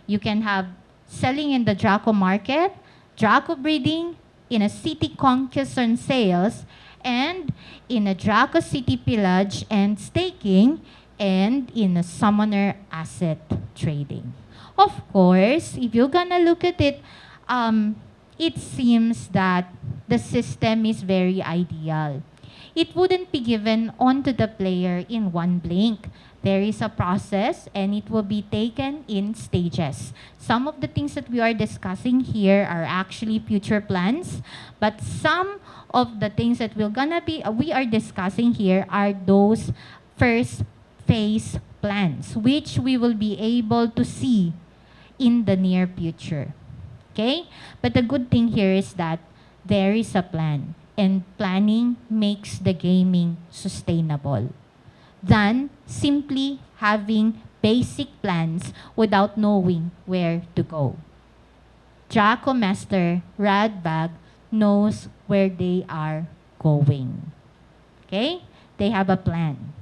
You can have selling in the Draco market, Draco breeding, in a city conquest and sales, and in a Draco city pillage and staking, and in a summoner asset trading. Of course, if you're gonna look at it, it seems that the system is very ideal. It wouldn't be given onto the player in one blink. There is a process and it will be taken in stages. Some of the things that we are discussing here are actually future plans, but some of the things that we are discussing here are those first phase plans, which we will be able to see in the near future. Okay? But the good thing here is that there is a plan, and planning makes the gaming sustainable than simply having basic plans without knowing where to go. Dracoo Master, Rad Bug knows where they are going. Okay? They have a plan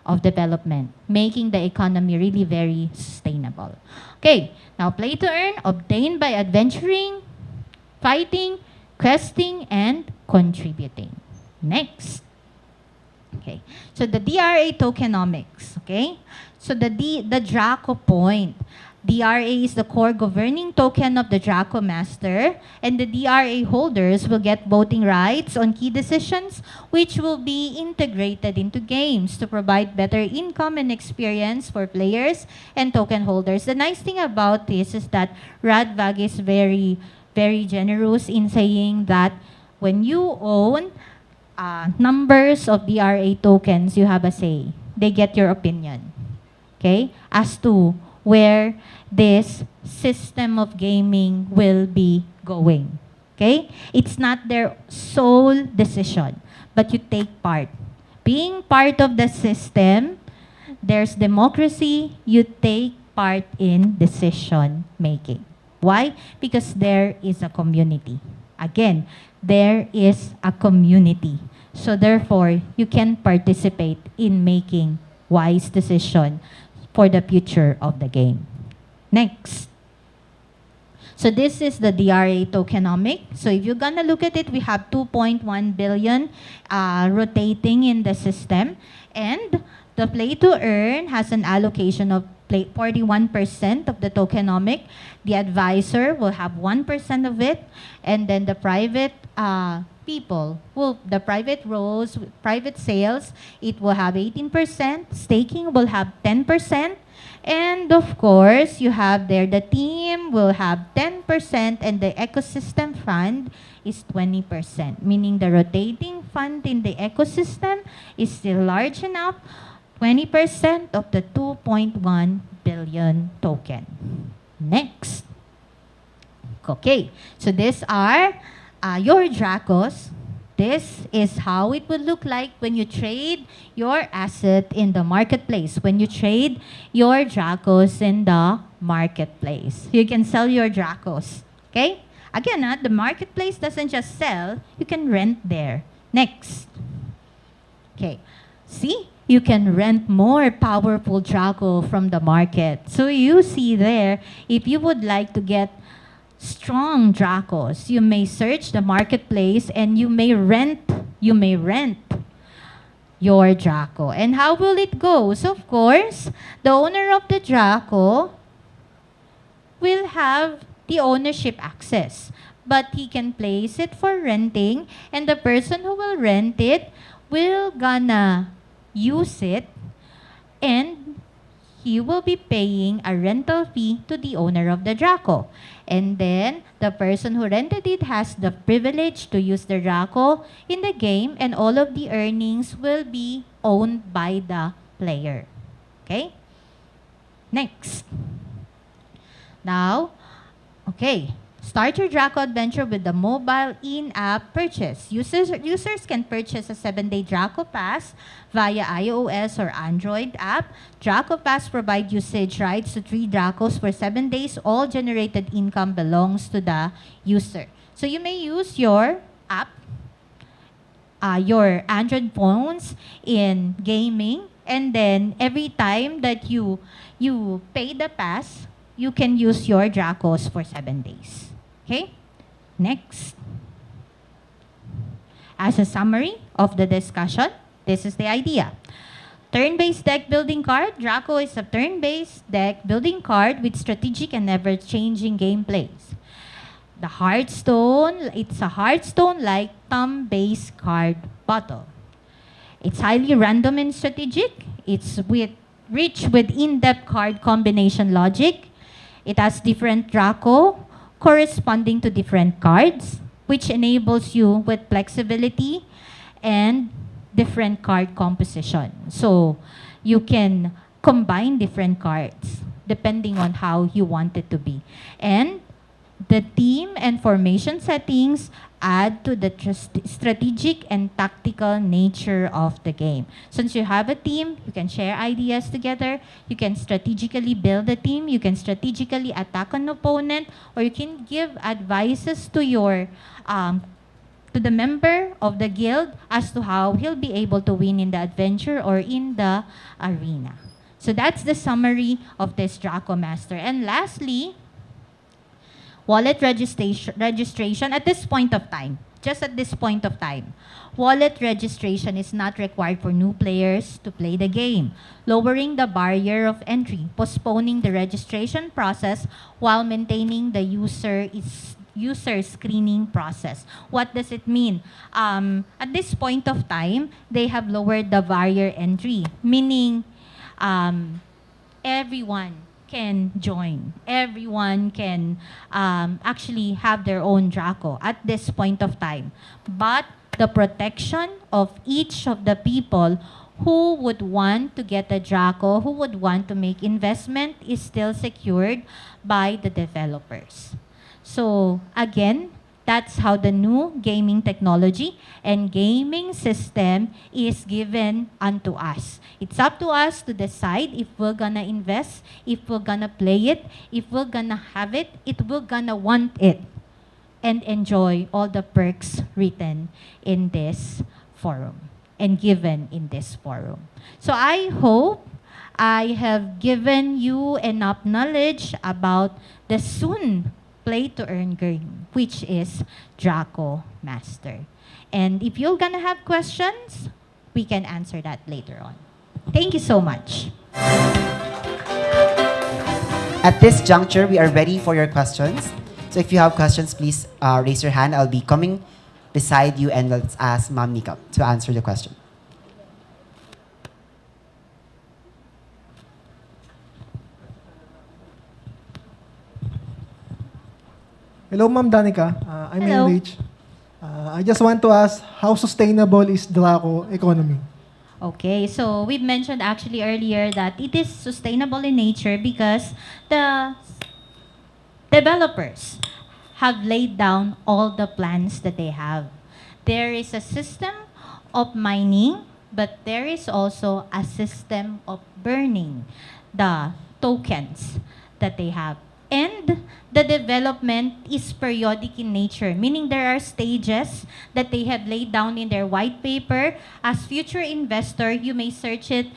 of development, making the economy really very sustainable. Okay, now play to earn, obtained by adventuring, fighting, questing, and contributing. Next. Okay. So the DRA tokenomics, okay? So the Draco point. DRA is the core governing token of the Dracoo Master, and the DRA holders will get voting rights on key decisions, which will be integrated into games to provide better income and experience for players and token holders. The nice thing about this is that Rad Bug is very, very generous in saying that when you own numbers of DRA tokens, you have a say. They get your opinion, okay, as to where this system of gaming will be going. Okay? It's not their sole decision, but you take part. Being part of the system, there's democracy, you take part in decision making. Why? Because there is a community. Again, there is a community. So therefore, you can participate in making wise decision for the future of the game. Next. So this is the DRA tokenomic. So if you're gonna look at it, we have 2.1 billion rotating in the system, and the play to earn has an allocation of 41% of the tokenomic. The advisor will have 1% of it, and then the private the private roles, private sales, it will have 18%, staking will have 10%, and of course, you have there the team will have 10%, and the ecosystem fund is 20%, meaning the rotating fund in the ecosystem is still large enough, 20% of the 2.1 billion token. Next. Okay, so these are your Dracos. This is how it would look like when you trade your asset in the marketplace, when you trade your Dracos in the marketplace. You can sell your Dracos, okay? Again, the marketplace doesn't just sell, you can rent there. Next. Okay, see? You can rent more powerful Draco from the market. So you see there, if you would like to get strong Dracos, you may search the marketplace and you may rent your Draco. And how will it go? So of course, the owner of the Draco will have the ownership access, but he can place it for renting, and the person who will rent it will gonna use it, and he will be paying a rental fee to the owner of the Draco. And then, the person who rented it has the privilege to use the Draco in the game, and all of the earnings will be owned by the player. Okay? Next. Now, okay. Start your Draco adventure with the mobile in-app purchase. Users can purchase a 7-day Draco Pass via iOS or Android app. Draco Pass provides usage rights to 3 Dracos for 7 days. All generated income belongs to the user. So you may use your app, your Android phones in gaming, and then every time that you pay the pass, you can use your Dracos for 7 days. Okay, next. As a summary of the discussion, this is the idea. Turn-based deck building card. Draco is a turn-based deck building card with strategic and ever-changing gameplays. The Hearthstone, it's a Hearthstone-like thumb-based card bottle. It's highly random and strategic. It's rich with in-depth card combination logic. It has different Draco corresponding to different cards, which enables you with flexibility and different card composition. So you can combine different cards depending on how you want it to be. And the team and formation settings add to the strategic and tactical nature of the game. Since you have a team, you can share ideas together, you can strategically build a team, you can strategically attack an opponent, or you can give advices to your to the member of the guild as to how he'll be able to win in the adventure or in the arena. So that's the summary of this Dracoo Master. And lastly, wallet registration at this point of time. just at this point of time. Wallet registration is not required for new players to play the game, lowering the barrier of entry, postponing the registration process while maintaining the user screening process. What does it mean? At this point of time, they have lowered the barrier entry, meaning everyone can join. Everyone can actually have their own Draco at this point of time. But the protection of each of the people who would want to get a Draco, who would want to make investment, is still secured by the developers. So again, that's how the new gaming technology and gaming system is given unto us. It's up to us to decide if we're gonna invest, if we're gonna play it, if we're gonna have it, if we're gonna want it, and enjoy all the perks written in this forum and given in this forum. So I hope I have given you enough knowledge about the soon play-to-earn game, which is Dracoo Master. And if you're gonna have questions, we can answer that later on. Thank you so much. At this juncture, we are ready for your questions. So if you have questions, please raise your hand. I'll be coming beside you and let's ask Ma'am Nika to answer the question. Hello, Ma'am Danica. I'm Hello. Enrich. I just want to ask, how sustainable is Draco economy? Okay, so we've mentioned actually earlier that it is sustainable in nature because the developers have laid down all the plans that they have. There is a system of mining, but there is also a system of burning the tokens that they have. And the development is periodic in nature, meaning there are stages that they have laid down in their white paper. As future investor, you may search it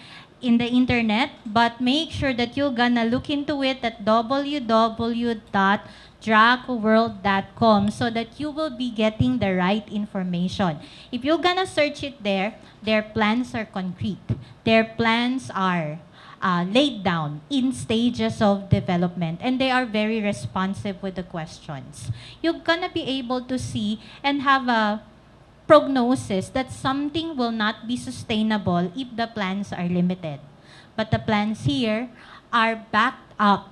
in the internet, but make sure that you're gonna look into it at www.dracoworld.com so that you will be getting the right information. If you're gonna search it there, their plans are concrete. Their plans are laid down in stages of development, and they are very responsive with the questions. You're gonna be able to see and have a prognosis that something will not be sustainable if the plans are limited. But the plans here are backed up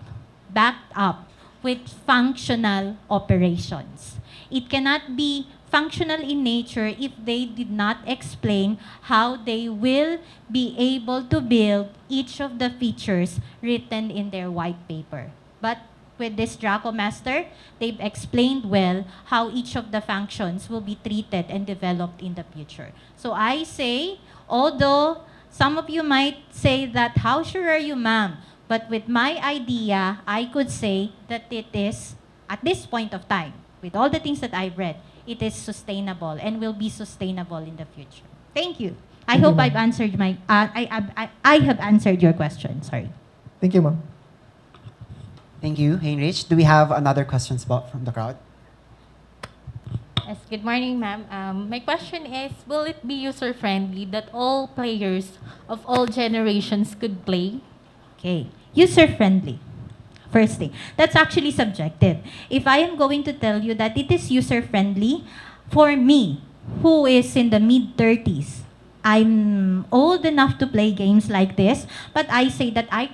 with functional operations. It cannot be functional in nature if they did not explain how they will be able to build each of the features written in their white paper. But with this Dracoo Master, they've explained well how each of the functions will be treated and developed in the future. So I say, although some of you might say that, how sure are you, ma'am? But with my idea, I could say that it is, at this point of time, with all the things that I've read, it is sustainable and will be sustainable in the future. Thank you. I Thank you, hope ma'am. I've answered my, I have answered your question, sorry. Thank you, Ma'am. Thank you, Heinrich. Do we have another question spot from the crowd? Yes, good morning, ma'am. My question is, will it be user-friendly that all players of all generations could play? Okay, user-friendly. First thing, that's actually subjective. If I am going to tell you that it is user-friendly, for me, who is in the mid-30s, I'm old enough to play games like this, but I say that I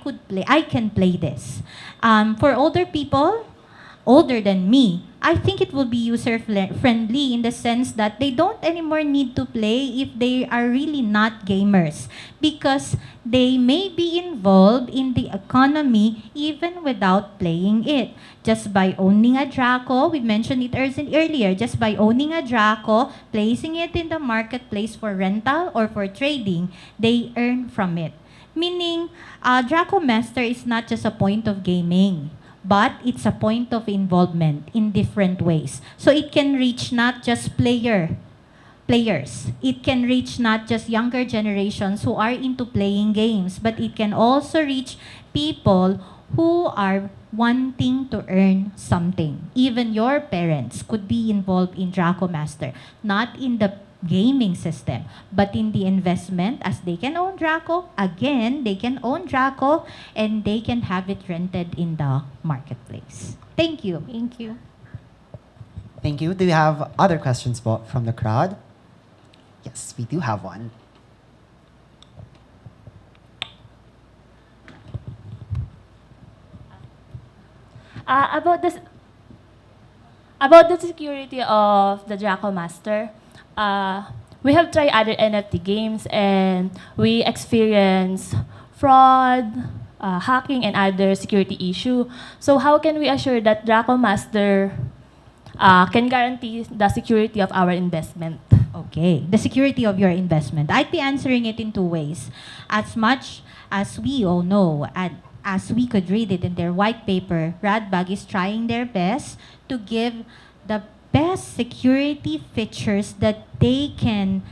can play this. For older people, older than me, I think it will be user-friendly in the sense that they don't anymore need to play if they are really not gamers, because they may be involved in the economy even without playing it. Just by owning a Draco, we mentioned it earlier, just by owning a Draco, placing it in the marketplace for rental or for trading, they earn from it. Meaning, Dracoo Master is not just a point of gaming, but it's a point of involvement in different ways. So it can reach not just players. It can reach not just younger generations who are into playing games, but it can also reach people who are wanting to earn something. Even your parents could be involved in Dracoo Master, not in the gaming system, but in the investment, as they can own Draco. Again, they can own Draco and they can have it rented in the marketplace. Thank you. Thank you. Thank you. Do you have other questions from the crowd? Yes, we do have one. About the security of the Draco Master, we have tried other NFT games and we experience fraud, hacking, and other security issue. So how can we assure that Draco Master can guarantee the security of our investment? Okay, the security of your investment. I'd be answering it in two ways. As much as we all know, and as we could read it in their white paper, Rad Bug is trying their best to give the best security features that we can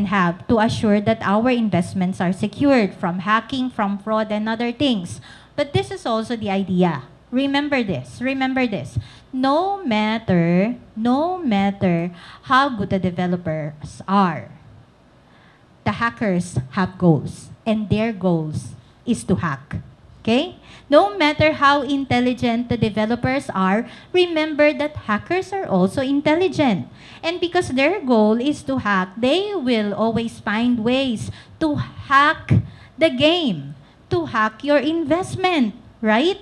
have to assure that our investments are secured from hacking, from fraud, and other things. But this is also the idea. Remember this. No matter how good the developers are, the hackers have goals, and their goals is to hack. Okay? No matter how intelligent the developers are, remember that hackers are also intelligent. And because their goal is to hack, they will always find ways to hack the game, to hack your investment, right?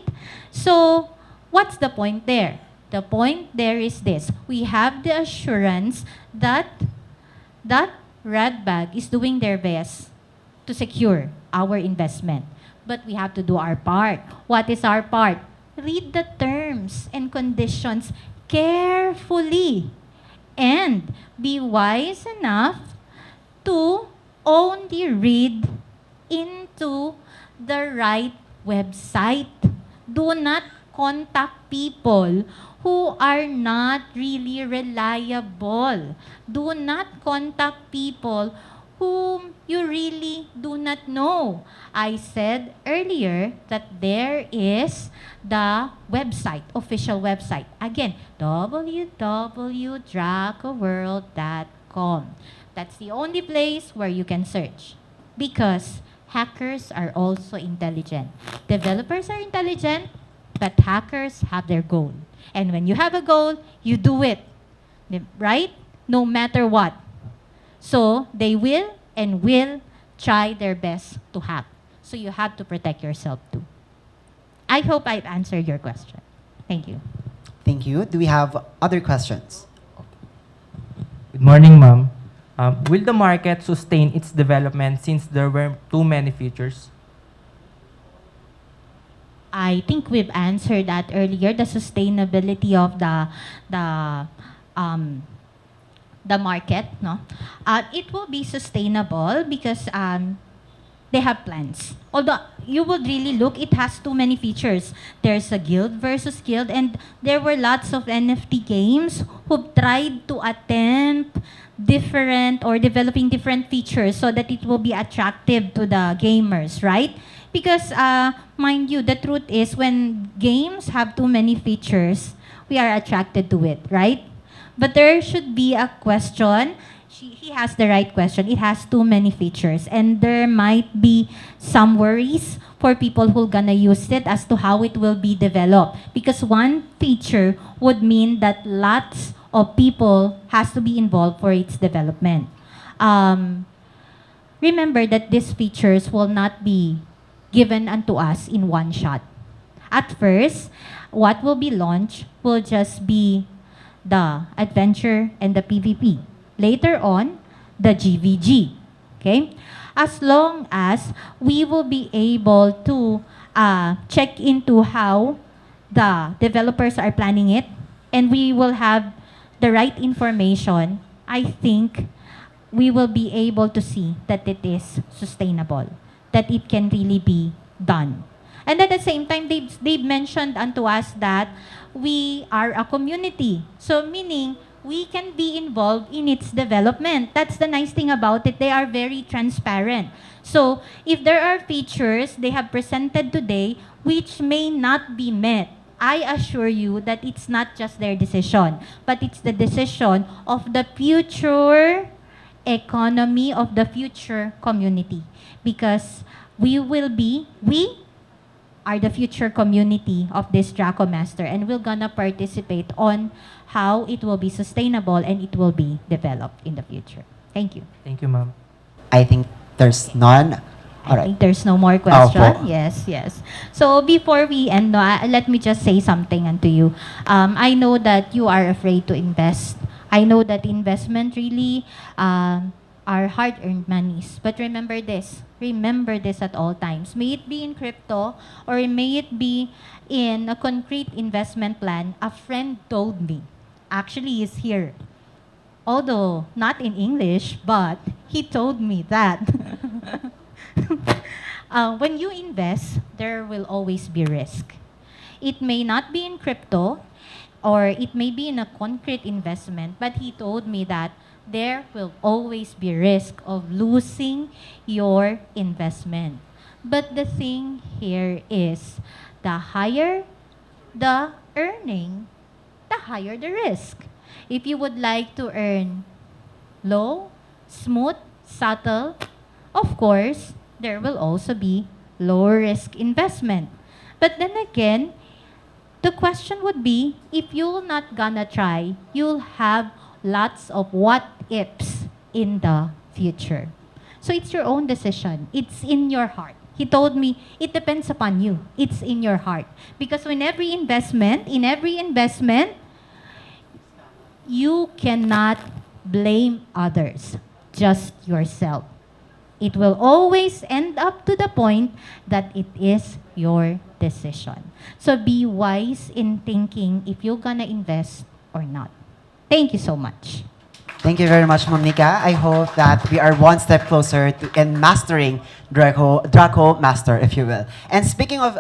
So, what's the point there? The point there is this. We have the assurance that Rad Bug is doing their best to secure our investment. But we have to do our part. What is our part? Read the terms and conditions carefully and be wise enough to only read into the right website. Do not contact people who are not really reliable. Do not contact people whom you really do not know. I said earlier that there is the website, official website. Again, www.dracoworld.com. That's the only place where you can search because hackers are also intelligent. Developers are intelligent, but hackers have their goal. And when you have a goal, you do it, right? No matter what. So they will try their best to hack. So you have to protect yourself too. I hope I've answered your question. Thank you. Thank you. Do we have other questions? Good morning, ma'am. Will the market sustain its development since there were too many features? I think we've answered that earlier. The sustainability of the market, no? It will be sustainable because they have plans. Although you would really look, it has too many features. There's a guild versus guild, and there were lots of NFT games who tried to attempt different or developing different features so that it will be attractive to the gamers, right? Because mind you, the truth is when games have too many features, we are attracted to it, right? But there should be a question. He has the right question. It has too many features. And there might be some worries for people who are gonna use it as to how it will be developed. Because one feature would mean that lots of people has to be involved for its development. Remember that these features will not be given unto us in one shot. At first, what will be launched will just be the adventure and the PVP. Later on, the GVG. Okay? As long as we will be able to check into how the developers are planning it and we will have the right information, I think we will be able to see that it is sustainable, that it can really be done. And at the same time, they've mentioned unto us that we are a community. So meaning, we can be involved in its development. That's the nice thing about it. They are very transparent. So if there are features they have presented today which may not be met, I assure you that it's not just their decision, but it's the decision of the future economy, of the future community. Because we are the future community of this Dracoo Master, and we're gonna participate on how it will be sustainable and it will be developed in the future. Thank you. Thank you, ma'am. I think there's none. All I right. think there's no more question. Opo. Yes. So before we end, no, let me just say something unto you. I know that you are afraid to invest. I know that investment really are hard-earned monies. But remember this. Remember this at all times. May it be in crypto or may it be in a concrete investment plan. A friend told me, actually is here, although not in English, but he told me that when you invest, there will always be risk. It may not be in crypto or it may be in a concrete investment, but he told me that there will always be risk of losing your investment. But the thing here is, the higher the earning, the higher the risk. If you would like to earn low, smooth, subtle, of course, there will also be low risk investment. But then again, the question would be, if you're not gonna try, you'll have lots of what ifs in the future. So it's your own decision. It's in your heart. He told me, it depends upon you. It's in your heart. Because in every investment, you cannot blame others, just yourself. It will always end up to the point that it is your decision. So be wise in thinking if you're gonna invest or not. Thank you so much. Thank you very much, Ma'am Nika. I hope that we are one step closer to in mastering Dracoo Master, if you will. And speaking of